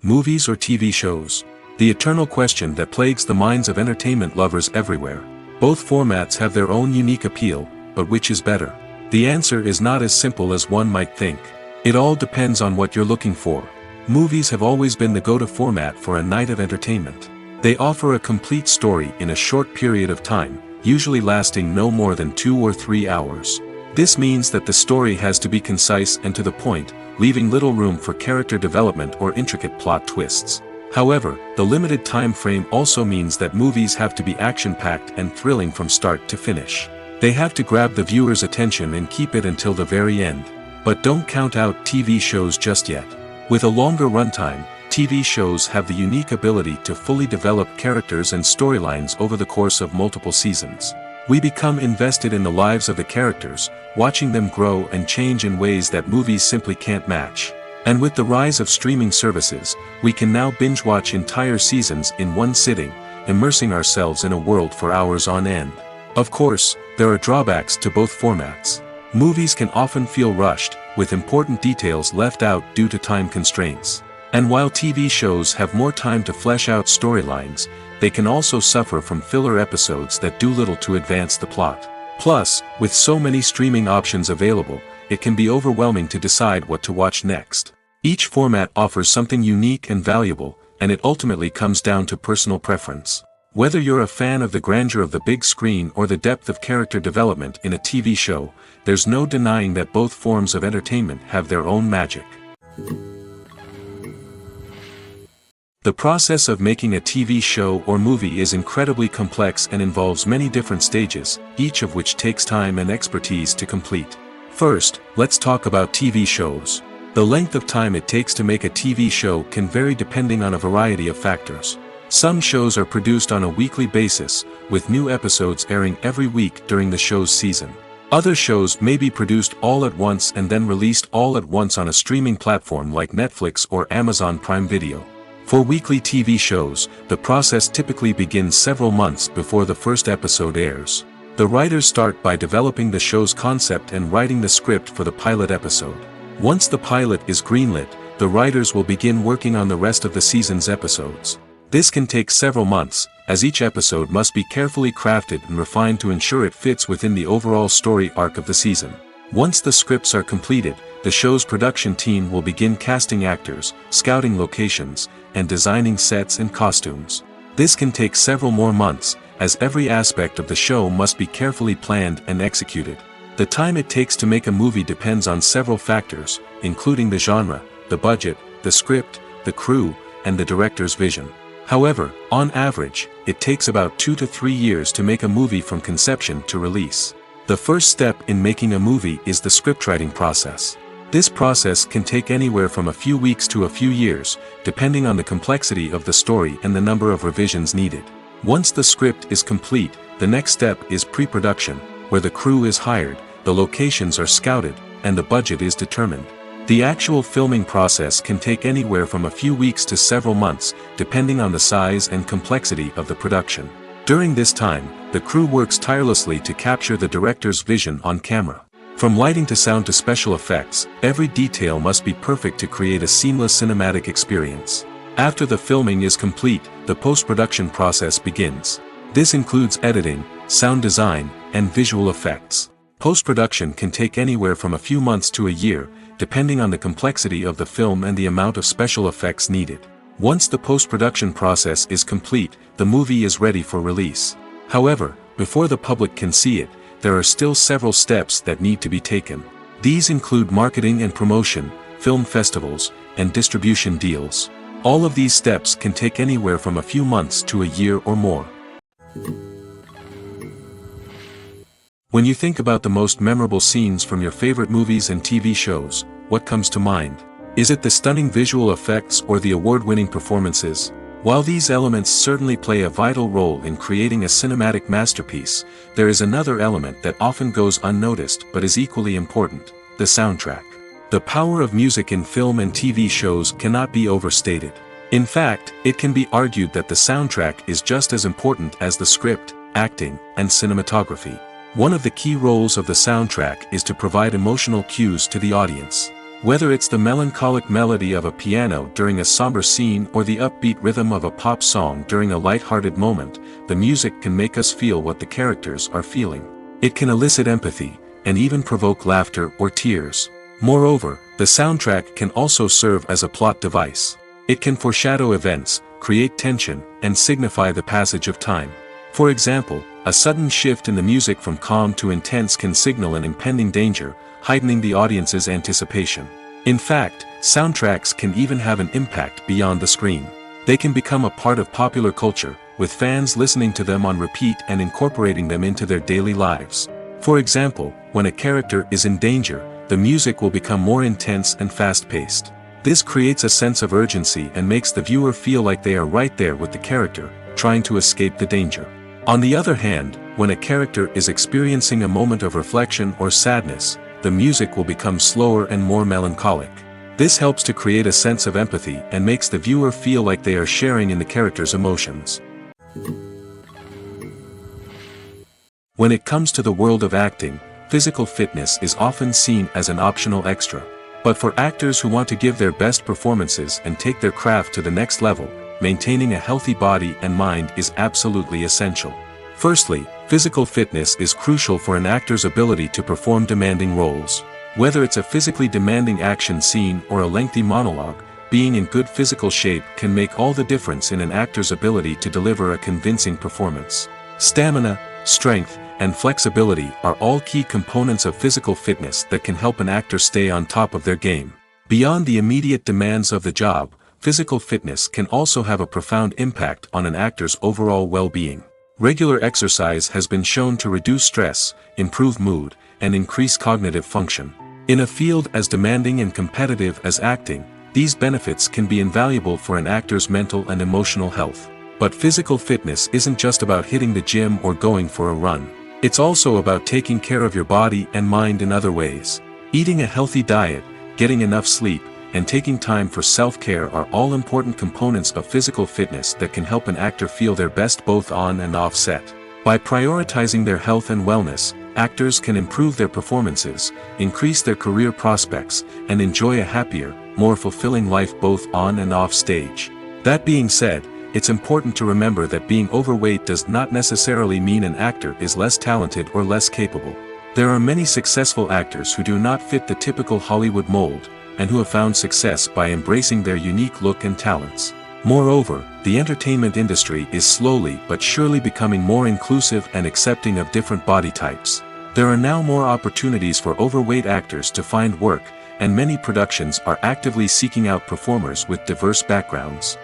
Movies or TV shows? The eternal question that plagues the minds of entertainment lovers everywhere. Both formats have their own unique appeal, but which is better? The answer is not as simple as one might think. It all depends on what you're looking for. Movies have always been the go-to format for a night of entertainment. They offer a complete story in a short period of time, usually lasting no more than 2 or 3 hours. This means that the story has to be concise and to the point, leaving little room for character development or intricate plot twists. However, the limited time frame also means that movies have to be action-packed and thrilling from start to finish. They have to grab the viewer's attention and keep it until the very end. But don't count out TV shows just yet. With a longer runtime, TV shows have the unique ability to fully develop characters and storylines over the course of multiple seasons. We become invested in the lives of the characters, watching them grow and change in ways that movies simply can't match. And with the rise of streaming services, we can now binge-watch entire seasons in one sitting, immersing ourselves in a world for hours on end. Of course, there are drawbacks to both formats. Movies can often feel rushed, with important details left out due to time constraints. And while TV shows have more time to flesh out storylines, they can also suffer from filler episodes that do little to advance the plot. Plus, with so many streaming options available, it can be overwhelming to decide what to watch next. Each format offers something unique and valuable, and it ultimately comes down to personal preference. Whether you're a fan of the grandeur of the big screen or the depth of character development in a TV show, there's no denying that both forms of entertainment have their own magic. The process of making a TV show or movie is incredibly complex and involves many different stages, each of which takes time and expertise to complete. First, let's talk about TV shows. The length of time it takes to make a TV show can vary depending on a variety of factors. Some shows are produced on a weekly basis, with new episodes airing every week during the show's season. Other shows may be produced all at once and then released all at once on a streaming platform like Netflix or Amazon Prime Video. For weekly TV shows, the process typically begins several months before the first episode airs. The writers start by developing the show's concept and writing the script for the pilot episode. Once the pilot is greenlit, the writers will begin working on the rest of the season's episodes. This can take several months, as each episode must be carefully crafted and refined to ensure it fits within the overall story arc of the season. Once the scripts are completed, the show's production team will begin casting actors, scouting locations, and designing sets and costumes. This can take several more months, as every aspect of the show must be carefully planned and executed. The time it takes to make a movie depends on several factors, including the genre, the budget, the script, the crew, and the director's vision. However, on average, it takes about 2 to 3 years to make a movie from conception to release. The first step in making a movie is the scriptwriting process. This process can take anywhere from a few weeks to a few years, depending on the complexity of the story and the number of revisions needed. Once the script is complete, the next step is pre-production, where the crew is hired, the locations are scouted, and the budget is determined. The actual filming process can take anywhere from a few weeks to several months, depending on the size and complexity of the production. During this time, the crew works tirelessly to capture the director's vision on camera. From lighting to sound to special effects, every detail must be perfect to create a seamless cinematic experience. After the filming is complete, the post-production process begins. This includes editing, sound design, and visual effects. Post-production can take anywhere from a few months to a year, depending on the complexity of the film and the amount of special effects needed. Once the post-production process is complete, the movie is ready for release. However, before the public can see it, there are still several steps that need to be taken. These include marketing and promotion, film festivals, and distribution deals. All of these steps can take anywhere from a few months to a year or more. When you think about the most memorable scenes from your favorite movies and TV shows, what comes to mind? Is it the stunning visual effects or the award-winning performances? While these elements certainly play a vital role in creating a cinematic masterpiece, there is another element that often goes unnoticed but is equally important: the soundtrack. The power of music in film and TV shows cannot be overstated. In fact, it can be argued that the soundtrack is just as important as the script, acting, and cinematography. One of the key roles of the soundtrack is to provide emotional cues to the audience. Whether it's the melancholic melody of a piano during a somber scene or the upbeat rhythm of a pop song during a light-hearted moment, the music can make us feel what the characters are feeling. It can elicit empathy, and even provoke laughter or tears. Moreover, the soundtrack can also serve as a plot device. It can foreshadow events, create tension, and signify the passage of time. For example, a sudden shift in the music from calm to intense can signal an impending danger, heightening the audience's anticipation. In fact, soundtracks can even have an impact beyond the screen. They can become a part of popular culture, with fans listening to them on repeat and incorporating them into their daily lives. For example, when a character is in danger, the music will become more intense and fast-paced. This creates a sense of urgency and makes the viewer feel like they are right there with the character, trying to escape the danger. On the other hand, when a character is experiencing a moment of reflection or sadness, the music will become slower and more melancholic. This helps to create a sense of empathy and makes the viewer feel like they are sharing in the character's emotions. When it comes to the world of acting, physical fitness is often seen as an optional extra. But for actors who want to give their best performances and take their craft to the next level, maintaining a healthy body and mind is absolutely essential. Firstly, physical fitness is crucial for an actor's ability to perform demanding roles. Whether it's a physically demanding action scene or a lengthy monologue, being in good physical shape can make all the difference in an actor's ability to deliver a convincing performance. Stamina, strength, and flexibility are all key components of physical fitness that can help an actor stay on top of their game. Beyond the immediate demands of the job, physical fitness can also have a profound impact on an actor's overall well-being. Regular exercise has been shown to reduce stress, improve mood, and increase cognitive function. In a field as demanding and competitive as acting, these benefits can be invaluable for an actor's mental and emotional health. But physical fitness isn't just about hitting the gym or going for a run. It's also about taking care of your body and mind in other ways. Eating a healthy diet, getting enough sleep, and taking time for self-care are all important components of physical fitness that can help an actor feel their best both on and off set. By prioritizing their health and wellness, actors can improve their performances, increase their career prospects, and enjoy a happier, more fulfilling life both on and off stage. That being said, it's important to remember that being overweight does not necessarily mean an actor is less talented or less capable. There are many successful actors who do not fit the typical Hollywood mold, and who have found success by embracing their unique look and talents. Moreover, the entertainment industry is slowly but surely becoming more inclusive and accepting of different body types. There are now more opportunities for overweight actors to find work, and many productions are actively seeking out performers with diverse backgrounds.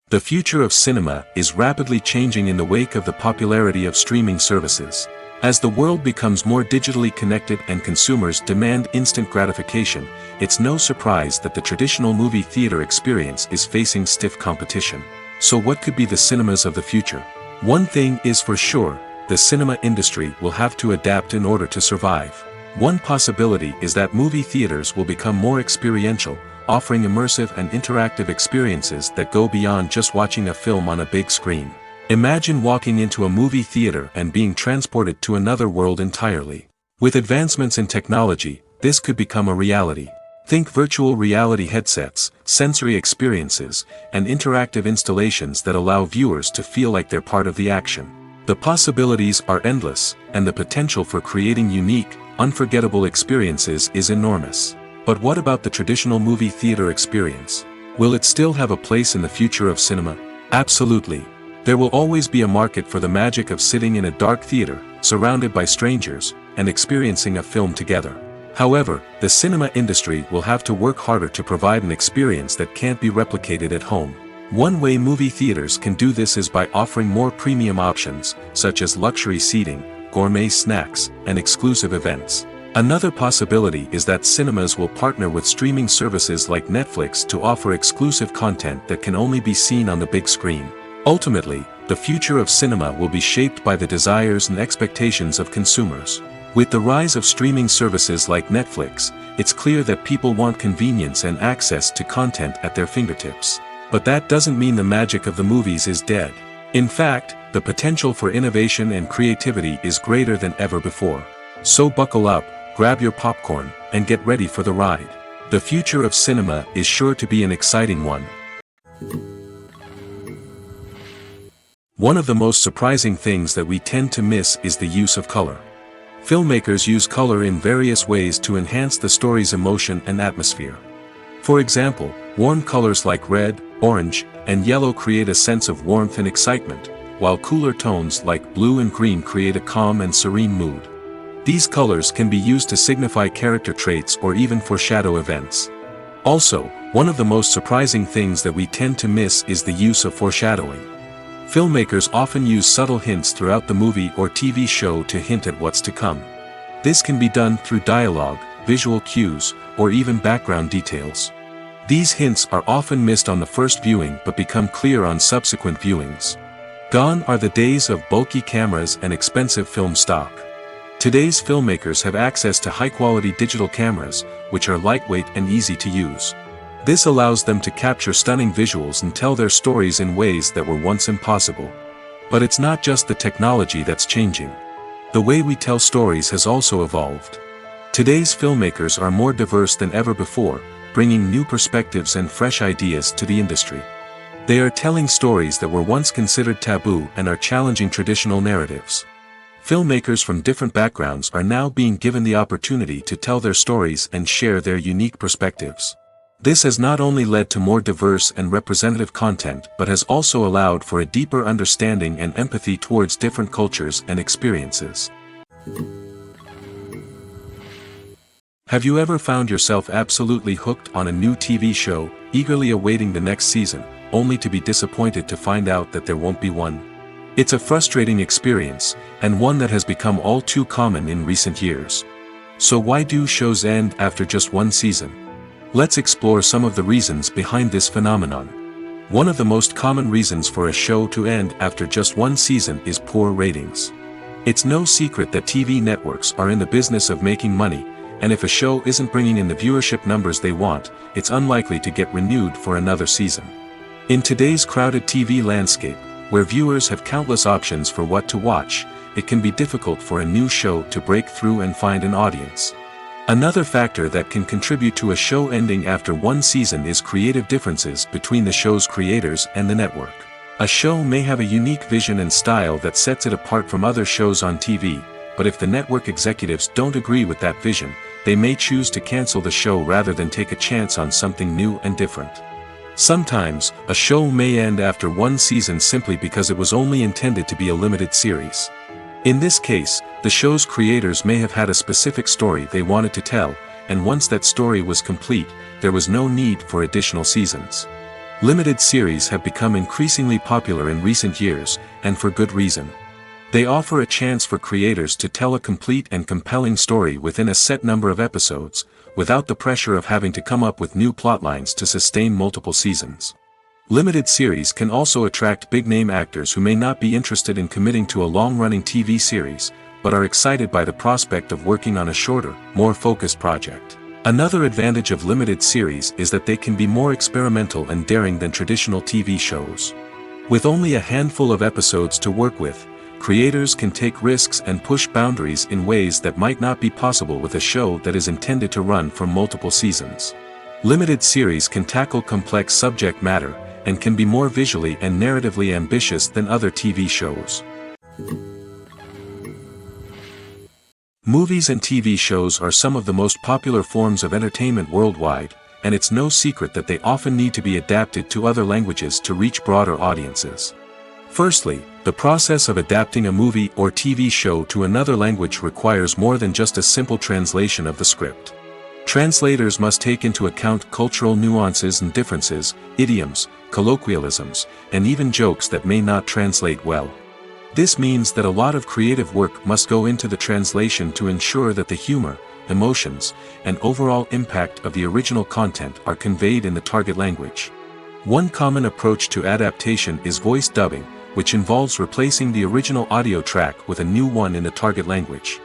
The future of cinema is rapidly changing in the wake of the popularity of streaming services. As the world becomes more digitally connected and consumers demand instant gratification, it's no surprise that the traditional movie theater experience is facing stiff competition. So what could be the cinemas of the future? One thing is for sure, the cinema industry will have to adapt in order to survive. One possibility is that movie theaters will become more experiential, offering immersive and interactive experiences that go beyond just watching a film on a big screen. Imagine walking into a movie theater and being transported to another world entirely. With advancements in technology, this could become a reality. Think virtual reality headsets, sensory experiences, and interactive installations that allow viewers to feel like they're part of the action. The possibilities are endless, and the potential for creating unique, unforgettable experiences is enormous. But what about the traditional movie theater experience? Will it still have a place in the future of cinema? Absolutely. There will always be a market for the magic of sitting in a dark theater, surrounded by strangers, and experiencing a film together. However, the cinema industry will have to work harder to provide an experience that can't be replicated at home. One way movie theaters can do this is by offering more premium options, such as luxury seating, gourmet snacks, and exclusive events. Another possibility is that cinemas will partner with streaming services like Netflix to offer exclusive content that can only be seen on the big screen. Ultimately, the future of cinema will be shaped by the desires and expectations of consumers. With the rise of streaming services like Netflix, it's clear that people want convenience and access to content at their fingertips. But that doesn't mean the magic of the movies is dead. In fact, the potential for innovation and creativity is greater than ever before. So buckle up, grab your popcorn, and get ready for the ride. The future of cinema is sure to be an exciting one. One of the most surprising things that we tend to miss is the use of color. Filmmakers use color in various ways to enhance the story's emotion and atmosphere. For example, warm colors like red, orange, and yellow create a sense of warmth and excitement, while cooler tones like blue and green create a calm and serene mood. These colors can be used to signify character traits or even foreshadow events. Also, one of the most surprising things that we tend to miss is the use of foreshadowing. Filmmakers often use subtle hints throughout the movie or TV show to hint at what's to come. This can be done through dialogue, visual cues, or even background details. These hints are often missed on the first viewing but become clear on subsequent viewings. Gone are the days of bulky cameras and expensive film stock. Today's filmmakers have access to high-quality digital cameras, which are lightweight and easy to use. This allows them to capture stunning visuals and tell their stories in ways that were once impossible. But it's not just the technology that's changing. The way we tell stories has also evolved. Today's filmmakers are more diverse than ever before, bringing new perspectives and fresh ideas to the industry. They are telling stories that were once considered taboo and are challenging traditional narratives. Filmmakers from different backgrounds are now being given the opportunity to tell their stories and share their unique perspectives. This has not only led to more diverse and representative content but has also allowed for a deeper understanding and empathy towards different cultures and experiences. Have you ever found yourself absolutely hooked on a new TV show, eagerly awaiting the next season, only to be disappointed to find out that there won't be one? It's a frustrating experience, and one that has become all too common in recent years. So why do shows end after just one season? Let's explore some of the reasons behind this phenomenon. One of the most common reasons for a show to end after just one season is poor ratings. It's no secret that TV networks are in the business of making money, and if a show isn't bringing in the viewership numbers they want, it's unlikely to get renewed for another season. In today's crowded TV landscape, where viewers have countless options for what to watch, it can be difficult for a new show to break through and find an audience. Another factor that can contribute to a show ending after one season is creative differences between the show's creators and the network. A show may have a unique vision and style that sets it apart from other shows on TV, but if the network executives don't agree with that vision, they may choose to cancel the show rather than take a chance on something new and different. Sometimes, a show may end after one season simply because it was only intended to be a limited series. In this case, the show's creators may have had a specific story they wanted to tell, and once that story was complete, there was no need for additional seasons. Limited series have become increasingly popular in recent years, and for good reason. They offer a chance for creators to tell a complete and compelling story within a set number of episodes, without the pressure of having to come up with new plotlines to sustain multiple seasons. Limited series can also attract big-name actors who may not be interested in committing to a long-running TV series, but are excited by the prospect of working on a shorter, more focused project. Another advantage of limited series is that they can be more experimental and daring than traditional TV shows. With only a handful of episodes to work with, creators can take risks and push boundaries in ways that might not be possible with a show that is intended to run for multiple seasons. Limited series can tackle complex subject matter, and can be more visually and narratively ambitious than other TV shows. Movies and TV shows are some of the most popular forms of entertainment worldwide, and it's no secret that they often need to be adapted to other languages to reach broader audiences. Firstly, the process of adapting a movie or TV show to another language requires more than just a simple translation of the script. Translators must take into account cultural nuances and differences, idioms, colloquialisms, and even jokes that may not translate well. This means that a lot of creative work must go into the translation to ensure that the humor, emotions, and overall impact of the original content are conveyed in the target language. One common approach to adaptation is voice dubbing, which involves replacing the original audio track with a new one in the target language.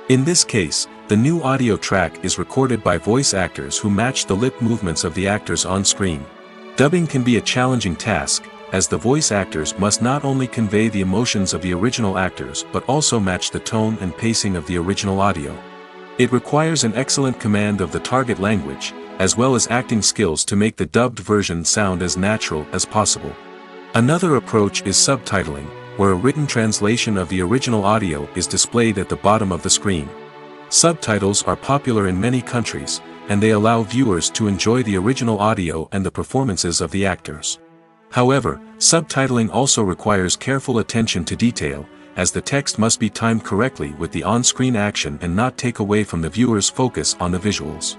In this case, the new audio track is recorded by voice actors who match the lip movements of the actors on screen. Dubbing can be a challenging task, as the voice actors must not only convey the emotions of the original actors but also match the tone and pacing of the original audio. It requires an excellent command of the target language, as well as acting skills to make the dubbed version sound as natural as possible. Another approach is subtitling, where a written translation of the original audio is displayed at the bottom of the screen. Subtitles are popular in many countries, and they allow viewers to enjoy the original audio and the performances of the actors. However, subtitling also requires careful attention to detail, as the text must be timed correctly with the on-screen action and not take away from the viewer's focus on the visuals.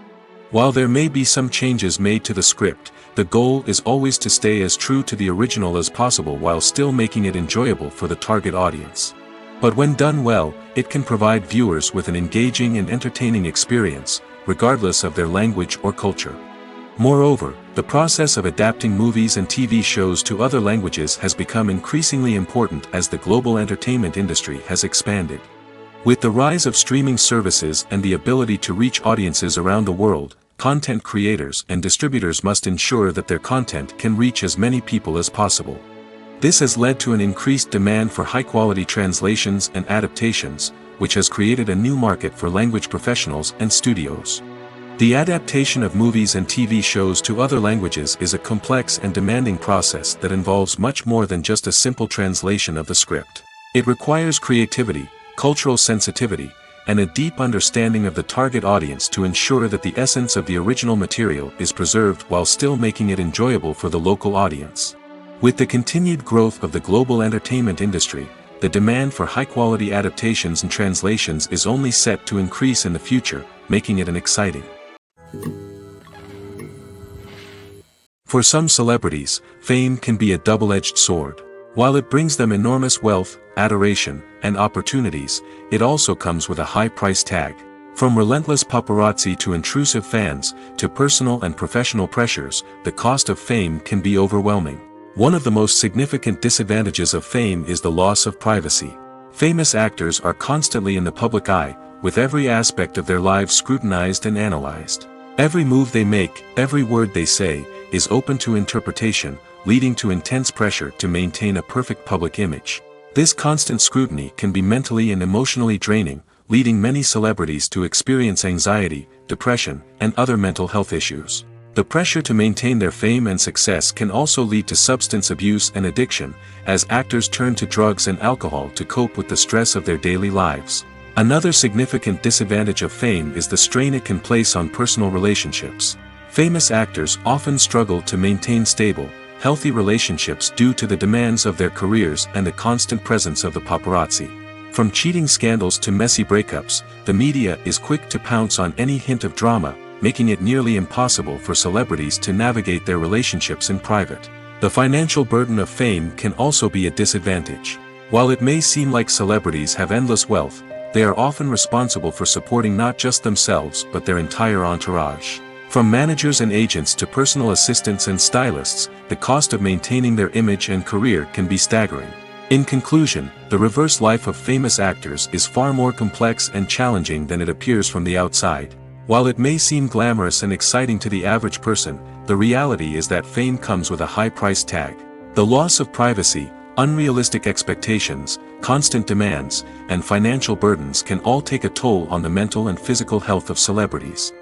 While there may be some changes made to the script, the goal is always to stay as true to the original as possible while still making it enjoyable for the target audience. But when done well, it can provide viewers with an engaging and entertaining experience, regardless of their language or culture. Moreover, the process of adapting movies and TV shows to other languages has become increasingly important as the global entertainment industry has expanded. With the rise of streaming services and the ability to reach audiences around the world, content creators and distributors must ensure that their content can reach as many people as possible. This has led to an increased demand for high-quality translations and adaptations, which has created a new market for language professionals and studios. The adaptation of movies and TV shows to other languages is a complex and demanding process that involves much more than just a simple translation of the script. It requires creativity, cultural sensitivity, and a deep understanding of the target audience to ensure that the essence of the original material is preserved while still making it enjoyable for the local audience. With the continued growth of the global entertainment industry, the demand for high-quality adaptations and translations is only set to increase in the future, making it exciting. For some celebrities, fame can be a double-edged sword. While it brings them enormous wealth, adoration, and opportunities, it also comes with a high price tag. From relentless paparazzi to intrusive fans, to personal and professional pressures, the cost of fame can be overwhelming. One of the most significant disadvantages of fame is the loss of privacy. Famous actors are constantly in the public eye, with every aspect of their lives scrutinized and analyzed. Every move they make, every word they say, is open to interpretation, leading to intense pressure to maintain a perfect public image. This constant scrutiny can be mentally and emotionally draining, leading many celebrities to experience anxiety, depression, and other mental health issues. The pressure to maintain their fame and success can also lead to substance abuse and addiction, as actors turn to drugs and alcohol to cope with the stress of their daily lives. Another significant disadvantage of fame is the strain it can place on personal relationships. Famous actors often struggle to maintain stable, healthy relationships due to the demands of their careers and the constant presence of the paparazzi. From cheating scandals to messy breakups, the media is quick to pounce on any hint of drama, making it nearly impossible for celebrities to navigate their relationships in private. The financial burden of fame can also be a disadvantage. While it may seem like celebrities have endless wealth, they are often responsible for supporting not just themselves but their entire entourage. From managers and agents to personal assistants and stylists, the cost of maintaining their image and career can be staggering. In conclusion, the reverse life of famous actors is far more complex and challenging than it appears from the outside. While it may seem glamorous and exciting to the average person, the reality is that fame comes with a high price tag. The loss of privacy, unrealistic expectations, constant demands, and financial burdens can all take a toll on the mental and physical health of celebrities.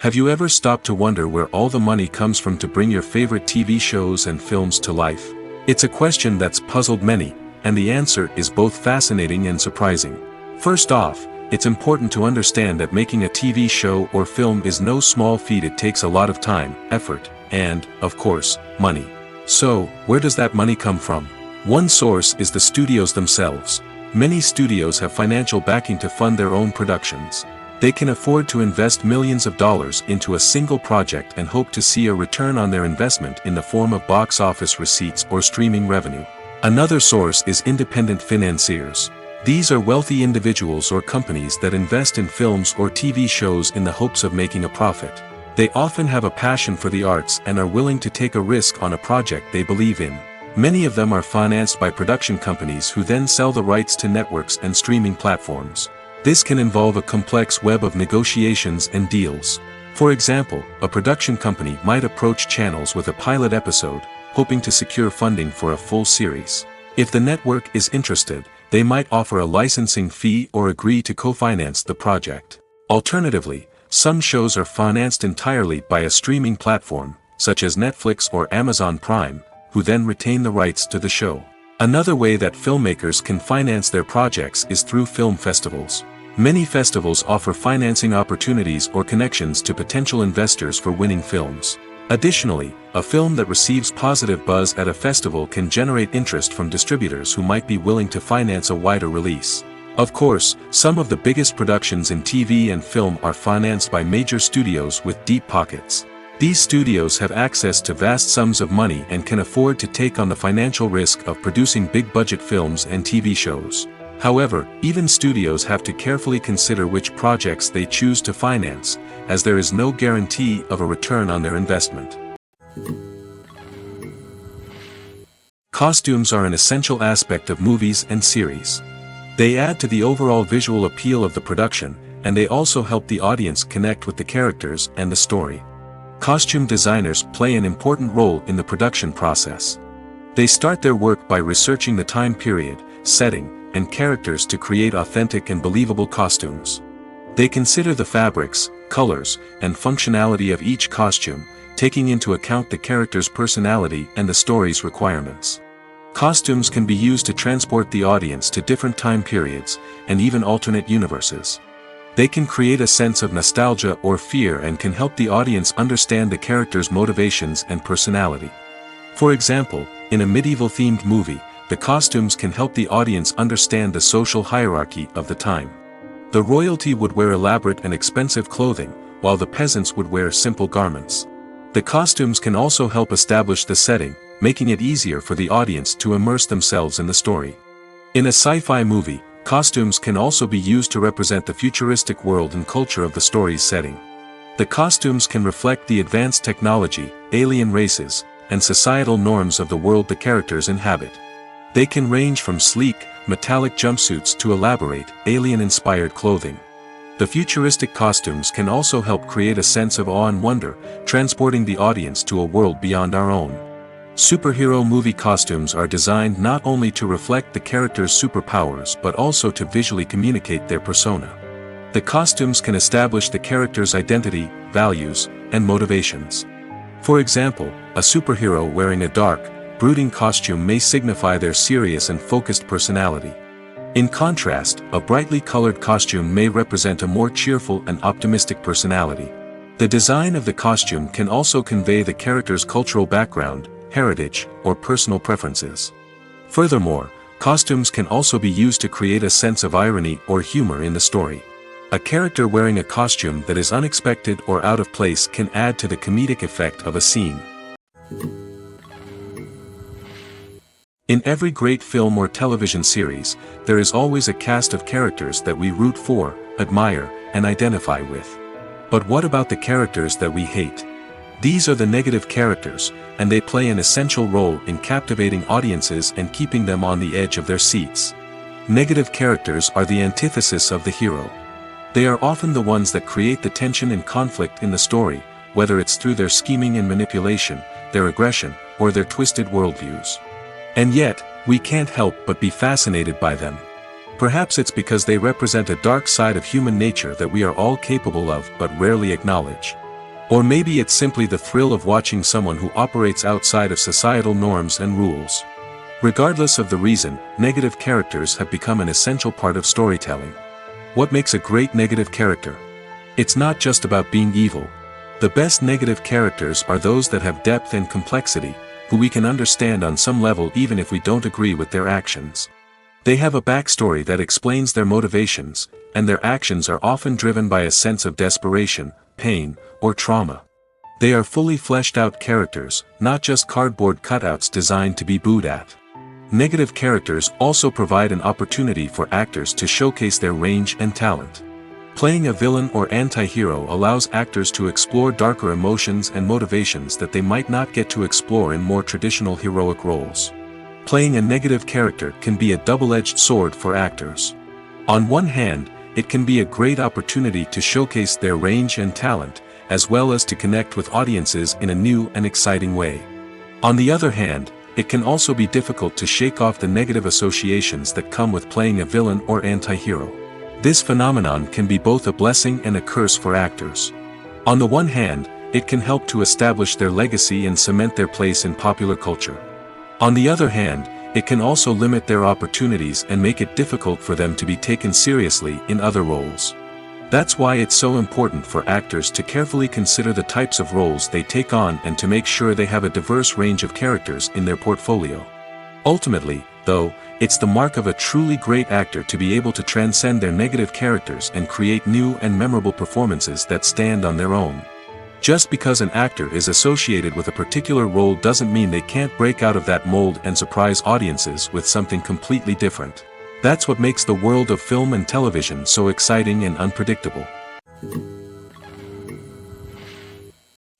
Have you ever stopped to wonder where all the money comes from to bring your favorite TV shows and films to life? It's a question that's puzzled many, and the answer is both fascinating and surprising. First off, it's important to understand that making a TV show or film is no small feat. It takes a lot of time, effort, and, of course, money. So, where does that money come from? One source is the studios themselves. Many studios have financial backing to fund their own productions. They can afford to invest millions of dollars into a single project and hope to see a return on their investment in the form of box office receipts or streaming revenue. Another source is independent financiers. These are wealthy individuals or companies that invest in films or TV shows in the hopes of making a profit. They often have a passion for the arts and are willing to take a risk on a project they believe in. Many of them are financed by production companies who then sell the rights to networks and streaming platforms. This can involve a complex web of negotiations and deals. For example, a production company might approach channels with a pilot episode, hoping to secure funding for a full series. If the network is interested, they might offer a licensing fee or agree to co-finance the project. Alternatively, some shows are financed entirely by a streaming platform, such as Netflix or Amazon Prime, who then retain the rights to the show. Another way that filmmakers can finance their projects is through film festivals. Many festivals offer financing opportunities or connections to potential investors for winning films. Additionally, a film that receives positive buzz at a festival can generate interest from distributors who might be willing to finance a wider release. Of course, some of the biggest productions in TV and film are financed by major studios with deep pockets. These studios have access to vast sums of money and can afford to take on the financial risk of producing big-budget films and TV shows. However, even studios have to carefully consider which projects they choose to finance, as there is no guarantee of a return on their investment. Costumes are an essential aspect of movies and series. They add to the overall visual appeal of the production, and they also help the audience connect with the characters and the story. Costume designers play an important role in the production process. They start their work by researching the time period, setting, and characters to create authentic and believable costumes. They consider the fabrics, colors, and functionality of each costume, taking into account the character's personality and the story's requirements. Costumes can be used to transport the audience to different time periods, and even alternate universes. They can create a sense of nostalgia or fear and can help the audience understand the character's motivations and personality. For example, in a medieval-themed movie, the costumes can help the audience understand the social hierarchy of the time. The royalty would wear elaborate and expensive clothing, while the peasants would wear simple garments. The costumes can also help establish the setting, making it easier for the audience to immerse themselves in the story. In a sci-fi movie, costumes can also be used to represent the futuristic world and culture of the story's setting. The costumes can reflect the advanced technology, alien races, and societal norms of the world the characters inhabit. They can range from sleek, metallic jumpsuits to elaborate, alien-inspired clothing. The futuristic costumes can also help create a sense of awe and wonder, transporting the audience to a world beyond our own. Superhero movie costumes are designed not only to reflect the character's superpowers but also to visually communicate their persona. The costumes can establish the character's identity, values, and motivations. For example, a superhero wearing a dark, brooding costume may signify their serious and focused personality. In contrast, a brightly colored costume may represent a more cheerful and optimistic personality. The design of the costume can also convey the character's cultural background, heritage, or personal preferences. Furthermore, costumes can also be used to create a sense of irony or humor in the story. A character wearing a costume that is unexpected or out of place can add to the comedic effect of a scene. In every great film or television series, there is always a cast of characters that we root for, admire, and identify with. But what about the characters that we hate? These are the negative characters, and they play an essential role in captivating audiences and keeping them on the edge of their seats. Negative characters are the antithesis of the hero. They are often the ones that create the tension and conflict in the story, whether it's through their scheming and manipulation, their aggression, or their twisted worldviews. And yet, we can't help but be fascinated by them. Perhaps it's because they represent a dark side of human nature that we are all capable of but rarely acknowledge. Or maybe it's simply the thrill of watching someone who operates outside of societal norms and rules. Regardless of the reason, negative characters have become an essential part of storytelling. What makes a great negative character? It's not just about being evil. The best negative characters are those that have depth and complexity, who we can understand on some level even if we don't agree with their actions. They have a backstory that explains their motivations, and their actions are often driven by a sense of desperation, pain, or trauma. They are fully fleshed out characters, not just cardboard cutouts designed to be booed at. Negative characters also provide an opportunity for actors to showcase their range and talent. Playing a villain or anti-hero allows actors to explore darker emotions and motivations that they might not get to explore in more traditional heroic roles. Playing a negative character can be a double-edged sword for actors. On one hand, it can be a great opportunity to showcase their range and talent, as well as to connect with audiences in a new and exciting way. On the other hand, it can also be difficult to shake off the negative associations that come with playing a villain or anti-hero. This phenomenon can be both a blessing and a curse for actors. On the one hand, it can help to establish their legacy and cement their place in popular culture. On the other hand, it can also limit their opportunities and make it difficult for them to be taken seriously in other roles. That's why it's so important for actors to carefully consider the types of roles they take on and to make sure they have a diverse range of characters in their portfolio. Ultimately, though, it's the mark of a truly great actor to be able to transcend their negative characters and create new and memorable performances that stand on their own. Just because an actor is associated with a particular role doesn't mean they can't break out of that mold and surprise audiences with something completely different. That's what makes the world of film and television so exciting and unpredictable.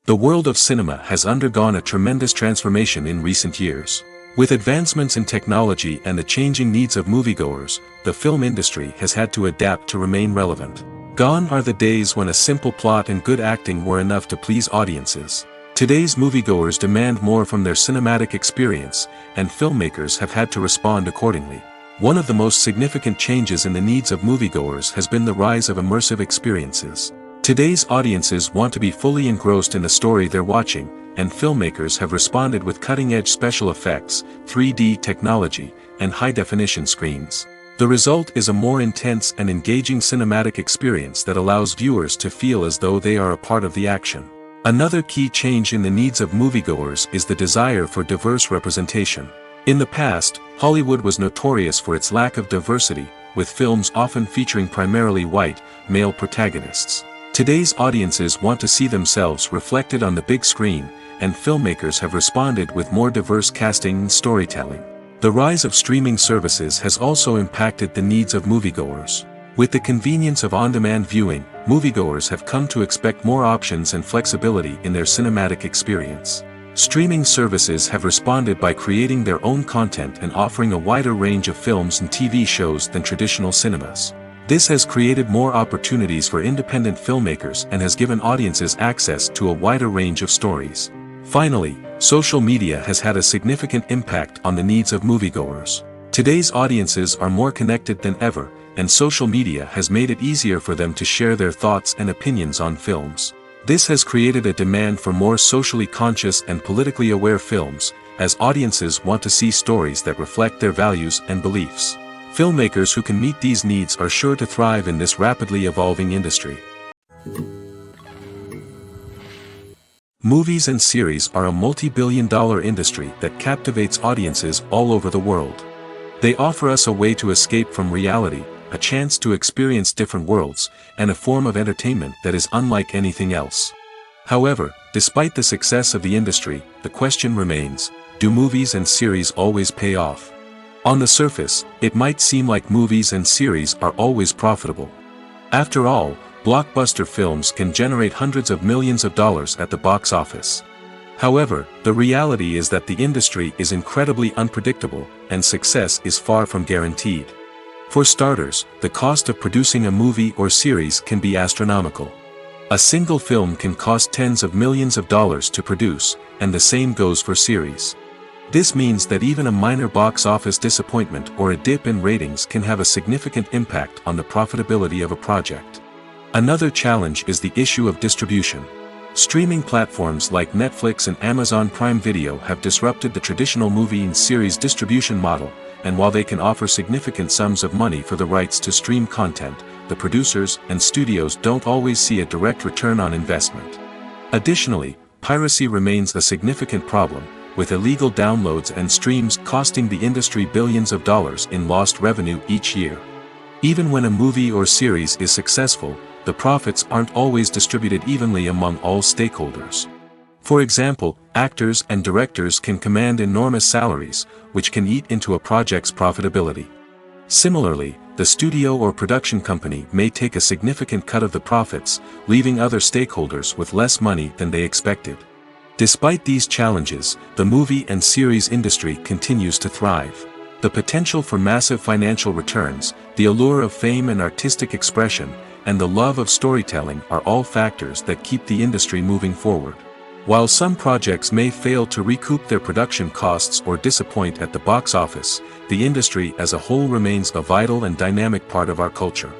The world of cinema has undergone a tremendous transformation in recent years. With advancements in technology and the changing needs of moviegoers, the film industry has had to adapt to remain relevant. Gone are the days when a simple plot and good acting were enough to please audiences. Today's moviegoers demand more from their cinematic experience, and filmmakers have had to respond accordingly. One of the most significant changes in the needs of moviegoers has been the rise of immersive experiences. Today's audiences want to be fully engrossed in the story they're watching, and filmmakers have responded with cutting-edge special effects, 3D technology, and high-definition screens. The result is a more intense and engaging cinematic experience that allows viewers to feel as though they are a part of the action. Another key change in the needs of moviegoers is the desire for diverse representation. In the past, Hollywood was notorious for its lack of diversity, with films often featuring primarily white, male protagonists. Today's audiences want to see themselves reflected on the big screen, and filmmakers have responded with more diverse casting and storytelling. The rise of streaming services has also impacted the needs of moviegoers. With the convenience of on-demand viewing, moviegoers have come to expect more options and flexibility in their cinematic experience. Streaming services have responded by creating their own content and offering a wider range of films and TV shows than traditional cinemas. This has created more opportunities for independent filmmakers and has given audiences access to a wider range of stories. Finally, social media has had a significant impact on the needs of moviegoers. Today's audiences are more connected than ever, and social media has made it easier for them to share their thoughts and opinions on films. This has created a demand for more socially conscious and politically aware films, as audiences want to see stories that reflect their values and beliefs. Filmmakers who can meet these needs are sure to thrive in this rapidly evolving industry. Movies and series are a multi-billion-dollar industry that captivates audiences all over the world. They offer us a way to escape from reality, a chance to experience different worlds, and a form of entertainment that is unlike anything else. However, despite the success of the industry, the question remains, do movies and series always pay off? On the surface, it might seem like movies and series are always profitable. After all, blockbuster films can generate hundreds of millions of dollars at the box office. However, the reality is that the industry is incredibly unpredictable, and success is far from guaranteed. For starters, the cost of producing a movie or series can be astronomical. A single film can cost tens of millions of dollars to produce, and the same goes for series. This means that even a minor box office disappointment or a dip in ratings can have a significant impact on the profitability of a project. Another challenge is the issue of distribution. Streaming platforms like Netflix and Amazon Prime Video have disrupted the traditional movie and series distribution model, and while they can offer significant sums of money for the rights to stream content, the producers and studios don't always see a direct return on investment. Additionally, piracy remains a significant problem, with illegal downloads and streams costing the industry billions of dollars in lost revenue each year. Even when a movie or series is successful, the profits aren't always distributed evenly among all stakeholders. For example, actors and directors can command enormous salaries, which can eat into a project's profitability. Similarly, the studio or production company may take a significant cut of the profits, leaving other stakeholders with less money than they expected. Despite these challenges, the movie and series industry continues to thrive. The potential for massive financial returns, the allure of fame and artistic expression, and the love of storytelling are all factors that keep the industry moving forward. While some projects may fail to recoup their production costs or disappoint at the box office, the industry as a whole remains a vital and dynamic part of our culture.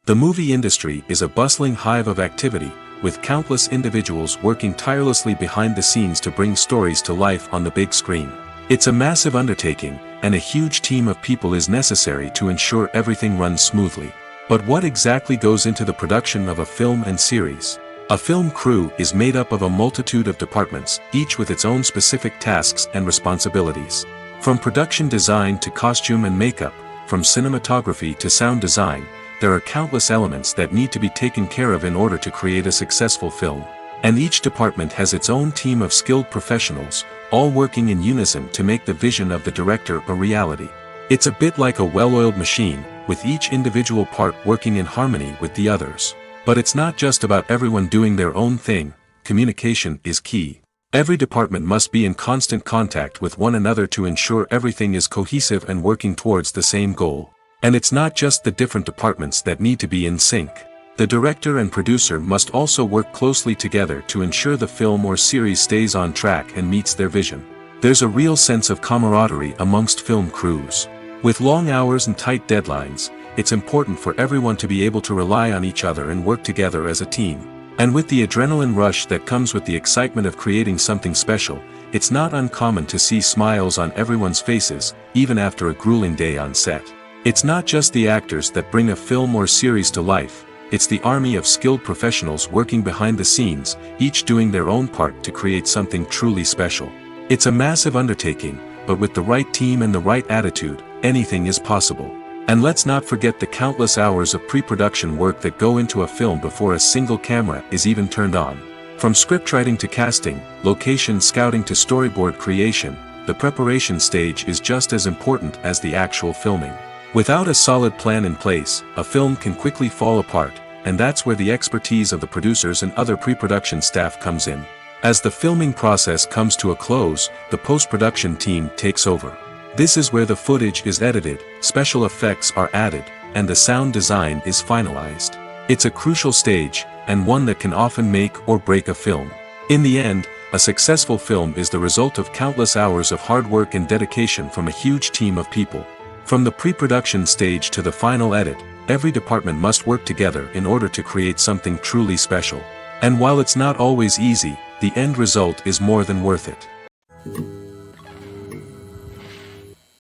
The movie industry is a bustling hive of activity, with countless individuals working tirelessly behind the scenes to bring stories to life on the big screen. It's a massive undertaking, and a huge team of people is necessary to ensure everything runs smoothly. But what exactly goes into the production of a film and series? A film crew is made up of a multitude of departments, each with its own specific tasks and responsibilities. From production design to costume and makeup, from cinematography to sound design, there are countless elements that need to be taken care of in order to create a successful film. And each department has its own team of skilled professionals, all working in unison to make the vision of the director a reality. It's a bit like a well-oiled machine, with each individual part working in harmony with the others. But it's not just about everyone doing their own thing. Communication is key. Every department must be in constant contact with one another to ensure everything is cohesive and working towards the same goal. And it's not just the different departments that need to be in sync. The director and producer must also work closely together to ensure the film or series stays on track and meets their vision. There's a real sense of camaraderie amongst film crews. With long hours and tight deadlines, it's important for everyone to be able to rely on each other and work together as a team. And with the adrenaline rush that comes with the excitement of creating something special, it's not uncommon to see smiles on everyone's faces, even after a grueling day on set. It's not just the actors that bring a film or series to life. It's the army of skilled professionals working behind the scenes, each doing their own part to create something truly special. It's a massive undertaking, but with the right team and the right attitude, anything is possible. And let's not forget the countless hours of pre-production work that go into a film before a single camera is even turned on. From scriptwriting to casting, location scouting to storyboard creation, the preparation stage is just as important as the actual filming. Without a solid plan in place, a film can quickly fall apart, and that's where the expertise of the producers and other pre-production staff comes in. As the filming process comes to a close, the post-production team takes over. This is where the footage is edited, special effects are added, and the sound design is finalized. It's a crucial stage, and one that can often make or break a film. In the end, a successful film is the result of countless hours of hard work and dedication from a huge team of people. From the pre-production stage to the final edit, every department must work together in order to create something truly special. And while it's not always easy, the end result is more than worth it.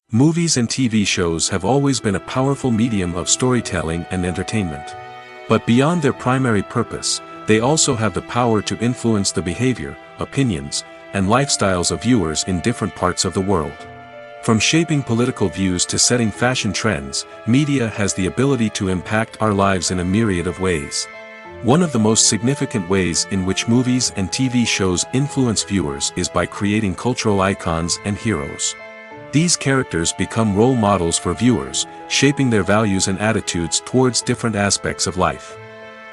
Movies and TV shows have always been a powerful medium of storytelling and entertainment. But beyond their primary purpose, they also have the power to influence the behavior, opinions, and lifestyles of viewers in different parts of the world. From shaping political views to setting fashion trends, media has the ability to impact our lives in a myriad of ways. One of the most significant ways in which movies and TV shows influence viewers is by creating cultural icons and heroes. These characters become role models for viewers, shaping their values and attitudes towards different aspects of life.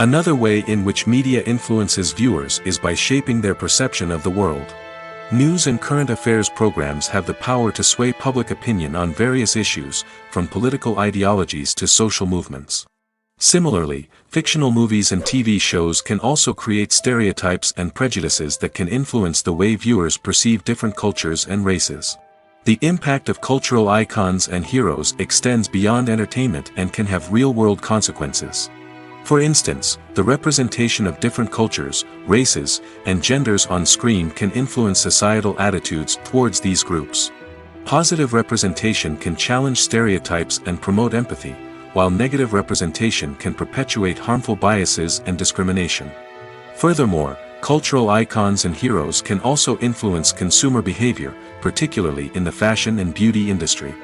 Another way in which media influences viewers is by shaping their perception of the world. News and current affairs programs have the power to sway public opinion on various issues, from political ideologies to social movements. Similarly, fictional movies and TV shows can also create stereotypes and prejudices that can influence the way viewers perceive different cultures and races. The impact of cultural icons and heroes extends beyond entertainment and can have real-world consequences. For instance, the representation of different cultures, races, and genders on screen can influence societal attitudes towards these groups. Positive representation can challenge stereotypes and promote empathy, while negative representation can perpetuate harmful biases and discrimination. Furthermore, cultural icons and heroes can also influence consumer behavior, particularly in the fashion and beauty industry.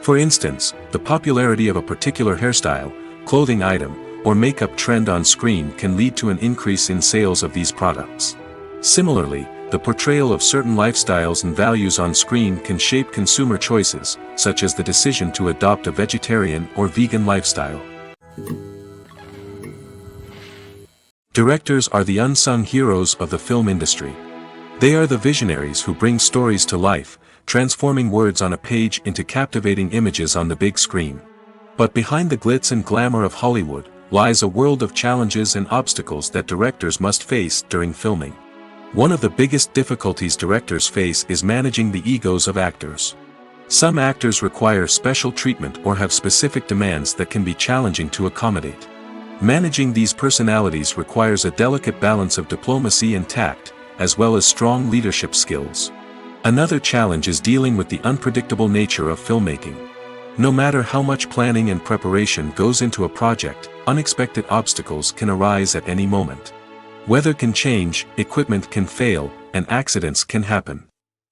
For instance, the popularity of a particular hairstyle, clothing item, or makeup trend on screen can lead to an increase in sales of these products. Similarly, the portrayal of certain lifestyles and values on screen can shape consumer choices, such as the decision to adopt a vegetarian or vegan lifestyle. Directors are the unsung heroes of the film industry. They are the visionaries who bring stories to life, transforming words on a page into captivating images on the big screen. But behind the glitz and glamour of Hollywood lies a world of challenges and obstacles that directors must face during filming. One of the biggest difficulties directors face is managing the egos of actors. Some actors require special treatment or have specific demands that can be challenging to accommodate. Managing these personalities requires a delicate balance of diplomacy and tact, as well as strong leadership skills. Another challenge is dealing with the unpredictable nature of filmmaking. No matter how much planning and preparation goes into a project, unexpected obstacles can arise at any moment. Weather can change, equipment can fail, and accidents can happen.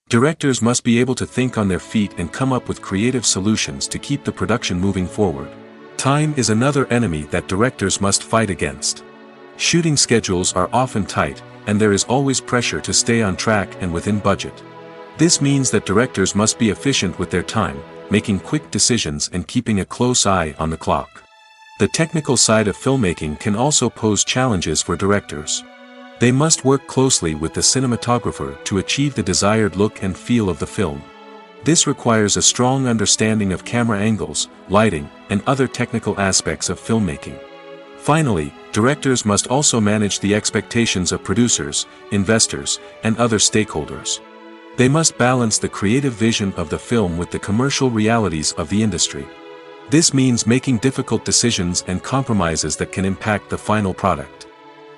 Directors must be able to think on their feet and come up with creative solutions to keep the production moving forward. Time is another enemy that directors must fight against. Shooting schedules are often tight, and there is always pressure to stay on track and within budget. This means that directors must be efficient with their time, making quick decisions and keeping a close eye on the clock. The technical side of filmmaking can also pose challenges for directors. They must work closely with the cinematographer to achieve the desired look and feel of the film. This requires a strong understanding of camera angles, lighting, and other technical aspects of filmmaking. Finally, directors must also manage the expectations of producers, investors, and other stakeholders. They must balance the creative vision of the film with the commercial realities of the industry. This means making difficult decisions and compromises that can impact the final product.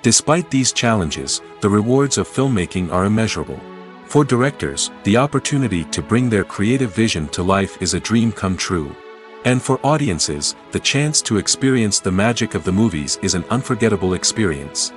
Despite these challenges, the rewards of filmmaking are immeasurable. For directors, the opportunity to bring their creative vision to life is a dream come true. And for audiences, the chance to experience the magic of the movies is an unforgettable experience.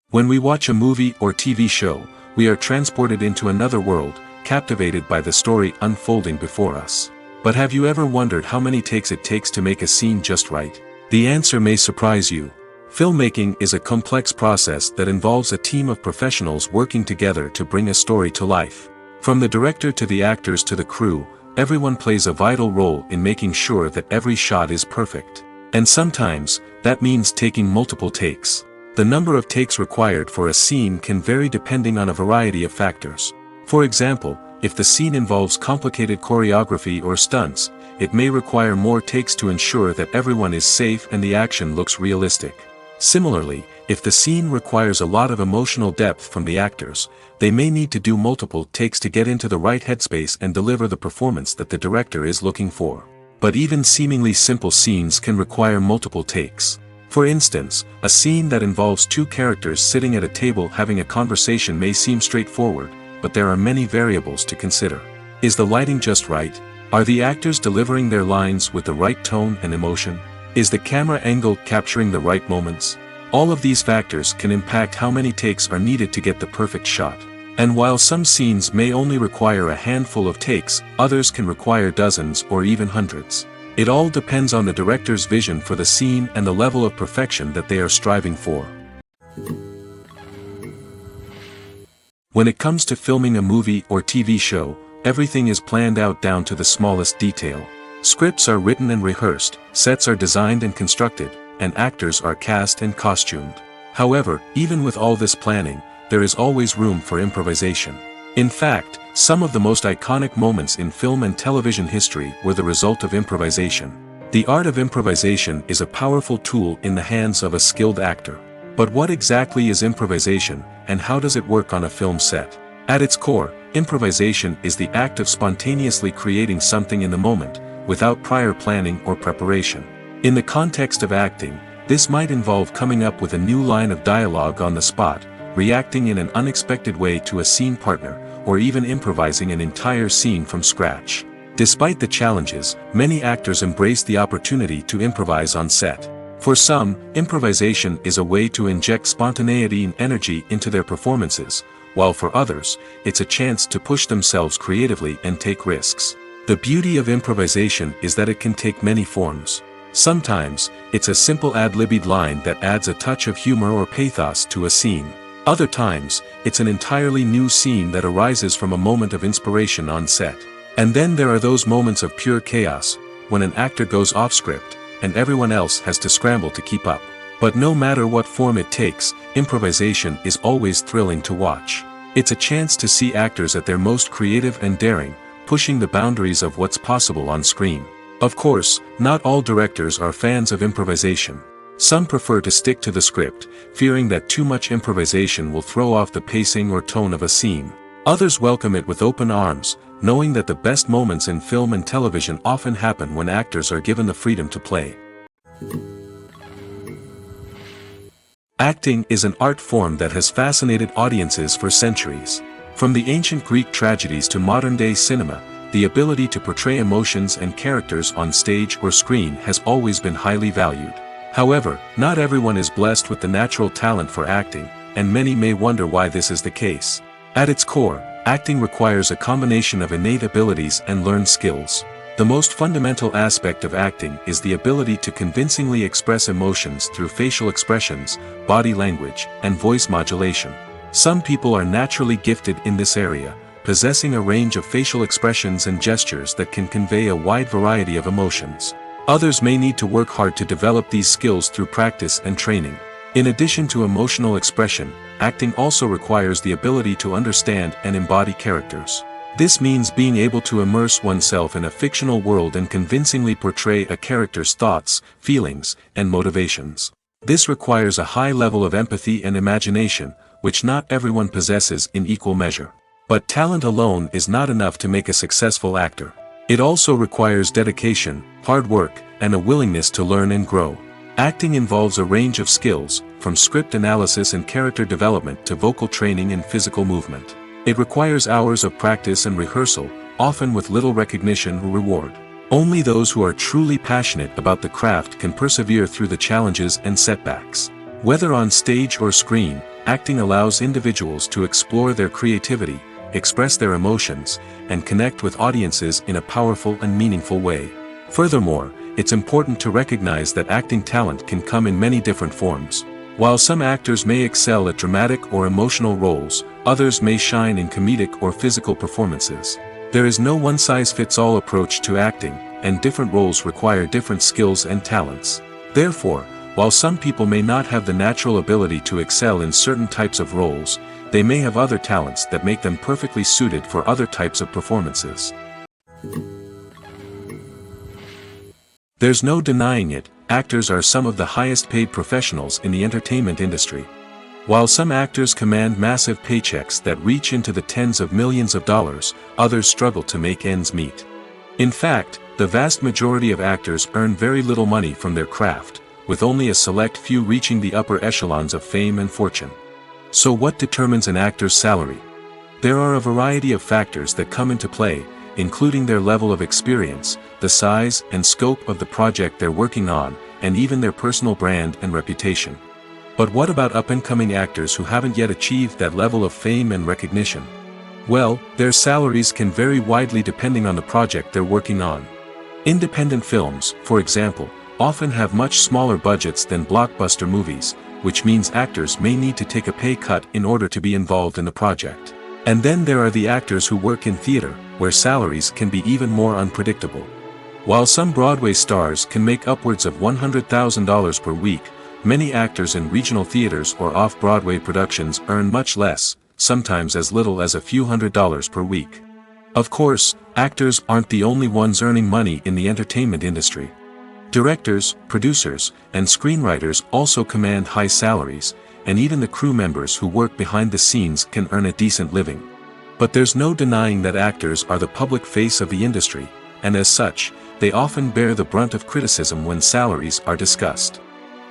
When we watch a movie or TV show, we are transported into another world, captivated by the story unfolding before us. But have you ever wondered how many takes it takes to make a scene just right? The answer may surprise you. Filmmaking is a complex process that involves a team of professionals working together to bring a story to life. From the director to the actors to the crew, everyone plays a vital role in making sure that every shot is perfect. And sometimes, that means taking multiple takes. The number of takes required for a scene can vary depending on a variety of factors. For example, if the scene involves complicated choreography or stunts, it may require more takes to ensure that everyone is safe and the action looks realistic. Similarly, if the scene requires a lot of emotional depth from the actors, they may need to do multiple takes to get into the right headspace and deliver the performance that the director is looking for. But even seemingly simple scenes can require multiple takes. For instance, a scene that involves two characters sitting at a table having a conversation may seem straightforward, but there are many variables to consider. Is the lighting just right? Are the actors delivering their lines with the right tone and emotion? Is the camera angle capturing the right moments? All of these factors can impact how many takes are needed to get the perfect shot. And while some scenes may only require a handful of takes, others can require dozens or even hundreds. It all depends on the director's vision for the scene and the level of perfection that they are striving for. When it comes to filming a movie or TV show, everything is planned out down to the smallest detail. Scripts are written and rehearsed, sets are designed and constructed, and actors are cast and costumed. However, even with all this planning, there is always room for improvisation. In fact, some of the most iconic moments in film and television history were the result of improvisation. The art of improvisation is a powerful tool in the hands of a skilled actor. But what exactly is improvisation, and how does it work on a film set? At its core, improvisation is the act of spontaneously creating something in the moment, without prior planning or preparation. In the context of acting, this might involve coming up with a new line of dialogue on the spot, reacting in an unexpected way to a scene partner, or even improvising an entire scene from scratch. Despite the challenges, many actors embrace the opportunity to improvise on set. For some, improvisation is a way to inject spontaneity and energy into their performances, while for others, it's a chance to push themselves creatively and take risks. The beauty of improvisation is that it can take many forms. Sometimes, it's a simple ad-libbed line that adds a touch of humor or pathos to a scene. Other times, it's an entirely new scene that arises from a moment of inspiration on set. And then there are those moments of pure chaos, when an actor goes off script, and everyone else has to scramble to keep up. But no matter what form it takes, improvisation is always thrilling to watch. It's a chance to see actors at their most creative and daring, pushing the boundaries of what's possible on screen. Of course, not all directors are fans of improvisation. Some prefer to stick to the script, fearing that too much improvisation will throw off the pacing or tone of a scene. Others welcome it with open arms, knowing that the best moments in film and television often happen when actors are given the freedom to play. Acting is an art form that has fascinated audiences for centuries. From the ancient Greek tragedies to modern-day cinema, the ability to portray emotions and characters on stage or screen has always been highly valued. However, not everyone is blessed with the natural talent for acting, and many may wonder why this is the case. At its core, acting requires a combination of innate abilities and learned skills. The most fundamental aspect of acting is the ability to convincingly express emotions through facial expressions, body language, and voice modulation. Some people are naturally gifted in this area, possessing a range of facial expressions and gestures that can convey a wide variety of emotions. Others may need to work hard to develop these skills through practice and training. In addition to emotional expression, acting also requires the ability to understand and embody characters. This means being able to immerse oneself in a fictional world and convincingly portray a character's thoughts, feelings, and motivations. This requires a high level of empathy and imagination, which not everyone possesses in equal measure. But talent alone is not enough to make a successful actor. It also requires dedication, hard work, and a willingness to learn and grow. Acting involves a range of skills, from script analysis and character development to vocal training and physical movement. It requires hours of practice and rehearsal, often with little recognition or reward. Only those who are truly passionate about the craft can persevere through the challenges and setbacks. Whether on stage or screen, acting allows individuals to explore their creativity, express their emotions, and connect with audiences in a powerful and meaningful way. Furthermore, it's important to recognize that acting talent can come in many different forms. While some actors may excel at dramatic or emotional roles, others may shine in comedic or physical performances. There is no one-size-fits-all approach to acting, and different roles require different skills and talents. Therefore, while some people may not have the natural ability to excel in certain types of roles, they may have other talents that make them perfectly suited for other types of performances. There's no denying it, actors are some of the highest paid professionals in the entertainment industry. While some actors command massive paychecks that reach into the tens of millions of dollars, others struggle to make ends meet. In fact, the vast majority of actors earn very little money from their craft, with only a select few reaching the upper echelons of fame and fortune. So what determines an actor's salary? There are a variety of factors that come into play, including their level of experience, the size and scope of the project they're working on, and even their personal brand and reputation. But what about up-and-coming actors who haven't yet achieved that level of fame and recognition? Well, their salaries can vary widely depending on the project they're working on. Independent films, for example, often have much smaller budgets than blockbuster movies, which means actors may need to take a pay cut in order to be involved in the project. And then there are the actors who work in theater, where salaries can be even more unpredictable. While some Broadway stars can make upwards of $100,000 per week, many actors in regional theaters or off-Broadway productions earn much less, sometimes as little as a few $100s per week. Of course, actors aren't the only ones earning money in the entertainment industry. Directors, producers, and screenwriters also command high salaries, and even the crew members who work behind the scenes can earn a decent living. But there's no denying that actors are the public face of the industry, and as such, they often bear the brunt of criticism when salaries are discussed.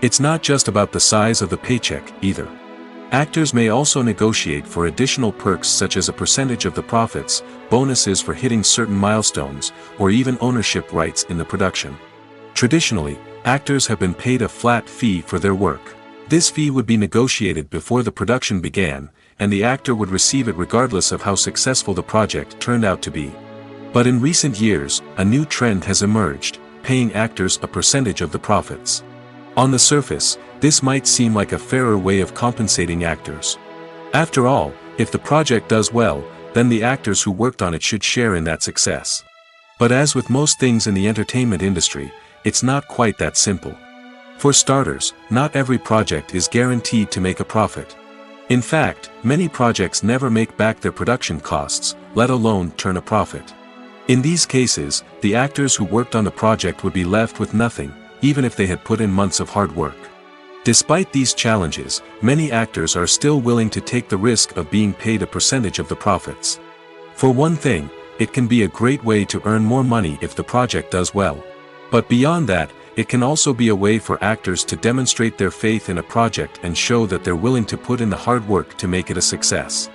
It's not just about the size of the paycheck, either. Actors may also negotiate for additional perks such as a percentage of the profits, bonuses for hitting certain milestones, or even ownership rights in the production. Traditionally, actors have been paid a flat fee for their work. This fee would be negotiated before the production began, and the actor would receive it regardless of how successful the project turned out to be. But in recent years, a new trend has emerged, paying actors a percentage of the profits. On the surface, this might seem like a fairer way of compensating actors. After all, if the project does well, then the actors who worked on it should share in that success. But as with most things in the entertainment industry, it's not quite that simple. For starters, not every project is guaranteed to make a profit. In fact, many projects never make back their production costs, let alone turn a profit. In these cases, the actors who worked on the project would be left with nothing, even if they had put in months of hard work. Despite these challenges, many actors are still willing to take the risk of being paid a percentage of the profits. For one thing, it can be a great way to earn more money if the project does well. But beyond that, it can also be a way for actors to demonstrate their faith in a project and show that they're willing to put in the hard work to make it a success.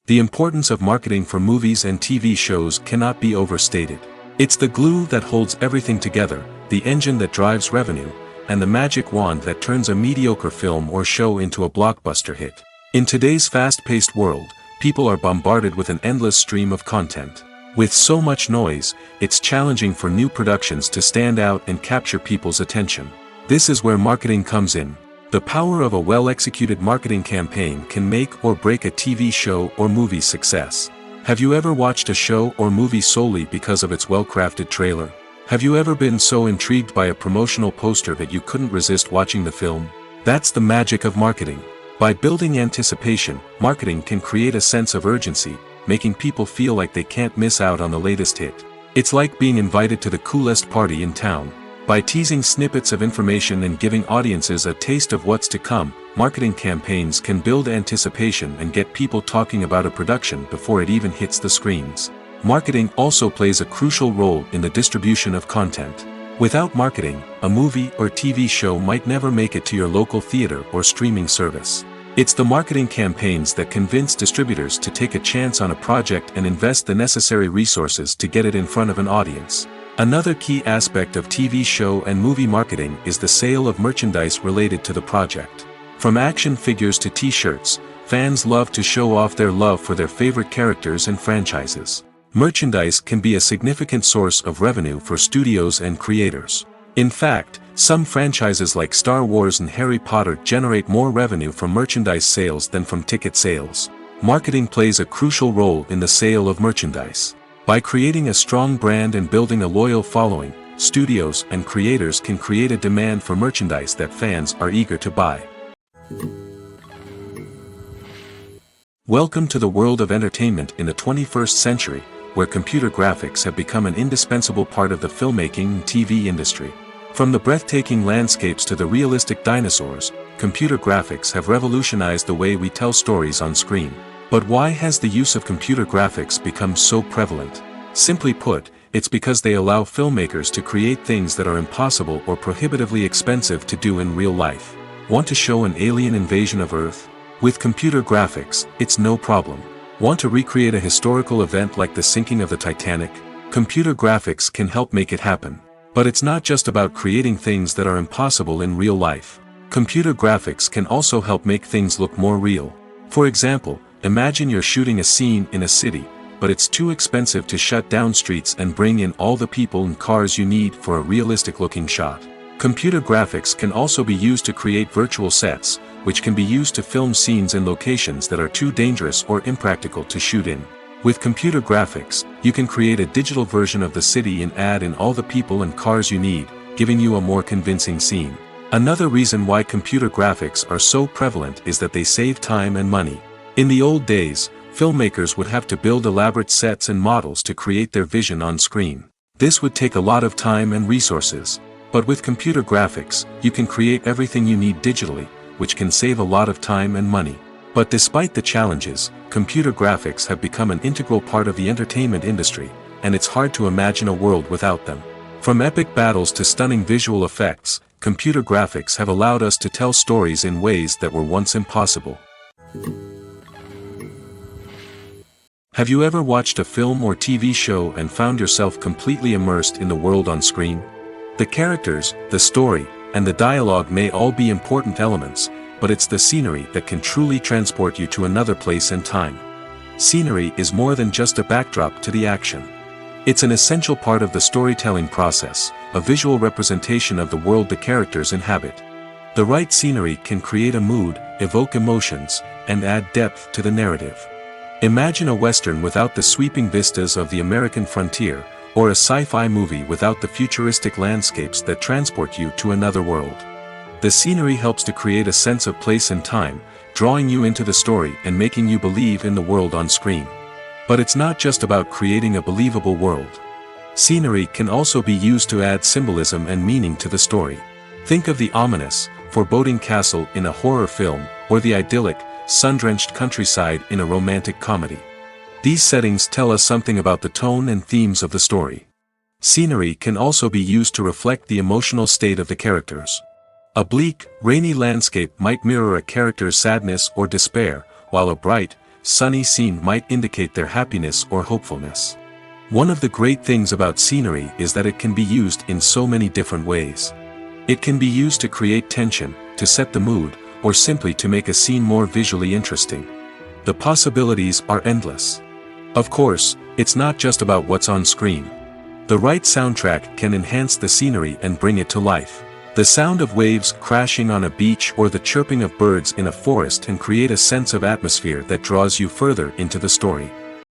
The importance of marketing for movies and TV shows cannot be overstated. It's the glue that holds everything together, the engine that drives revenue, and the magic wand that turns a mediocre film or show into a blockbuster hit. In today's fast-paced world, people are bombarded with an endless stream of content. With so much noise, it's challenging for new productions to stand out and capture people's attention. This is where marketing comes in. The power of a well-executed marketing campaign can make or break a TV show or movie's success. Have you ever watched a show or movie solely because of its well-crafted trailer? Have you ever been so intrigued by a promotional poster that you couldn't resist watching the film? That's the magic of marketing. By building anticipation, marketing can create a sense of urgency, making people feel like they can't miss out on the latest hit. It's like being invited to the coolest party in town. By teasing snippets of information and giving audiences a taste of what's to come, marketing campaigns can build anticipation and get people talking about a production before it even hits the screens. Marketing also plays a crucial role in the distribution of content. Without marketing, a movie or TV show might never make it to your local theater or streaming service. It's the marketing campaigns that convince distributors to take a chance on a project and invest the necessary resources to get it in front of an audience. Another key aspect of TV show and movie marketing is the sale of merchandise related to the project. From action figures to t-shirts, fans love to show off their love for their favorite characters and franchises. Merchandise can be a significant source of revenue for studios and creators. In fact, some franchises like Star Wars and Harry Potter generate more revenue from merchandise sales than from ticket sales. Marketing plays a crucial role in the sale of merchandise. By creating a strong brand and building a loyal following, studios and creators can create a demand for merchandise that fans are eager to buy. Welcome to the world of entertainment in the 21st century, where computer graphics have become an indispensable part of the filmmaking and TV industry. From the breathtaking landscapes to the realistic dinosaurs, computer graphics have revolutionized the way we tell stories on screen. But why has the use of computer graphics become so prevalent? Simply put, it's because they allow filmmakers to create things that are impossible or prohibitively expensive to do in real life. Want to show an alien invasion of Earth? With computer graphics, it's no problem. Want to recreate a historical event like the sinking of the Titanic? Computer graphics can help make it happen. But it's not just about creating things that are impossible in real life. Computer graphics can also help make things look more real. For example, imagine you're shooting a scene in a city, but it's too expensive to shut down streets and bring in all the people and cars you need for a realistic-looking shot. Computer graphics can also be used to create virtual sets, which can be used to film scenes in locations that are too dangerous or impractical to shoot in. With computer graphics, you can create a digital version of the city and add in all the people and cars you need, giving you a more convincing scene. Another reason why computer graphics are so prevalent is that they save time and money. In the old days, filmmakers would have to build elaborate sets and models to create their vision on screen. This would take a lot of time and resources. But with computer graphics, you can create everything you need digitally, which can save a lot of time and money. But despite the challenges, computer graphics have become an integral part of the entertainment industry, and it's hard to imagine a world without them. From epic battles to stunning visual effects, computer graphics have allowed us to tell stories in ways that were once impossible. Have you ever watched a film or TV show and found yourself completely immersed in the world on screen? The characters, the story, and the dialogue may all be important elements, but it's the scenery that can truly transport you to another place and time. Scenery is more than just a backdrop to the action. It's an essential part of the storytelling process, a visual representation of the world the characters inhabit. The right scenery can create a mood, evoke emotions, and add depth to the narrative. Imagine a Western without the sweeping vistas of the American frontier, or a sci-fi movie without the futuristic landscapes that transport you to another world. The scenery helps to create a sense of place and time, drawing you into the story and making you believe in the world on screen. But it's not just about creating a believable world. Scenery can also be used to add symbolism and meaning to the story. Think of the ominous, foreboding castle in a horror film, or the idyllic, sun-drenched countryside in a romantic comedy. These settings tell us something about the tone and themes of the story. Scenery can also be used to reflect the emotional state of the characters. A bleak, rainy landscape might mirror a character's sadness or despair, while a bright, sunny scene might indicate their happiness or hopefulness. One of the great things about scenery is that it can be used in so many different ways. It can be used to create tension, to set the mood, or simply to make a scene more visually interesting. The possibilities are endless. Of course, it's not just about what's on screen. The right soundtrack can enhance the scenery and bring it to life. The sound of waves crashing on a beach or the chirping of birds in a forest can create a sense of atmosphere that draws you further into the story.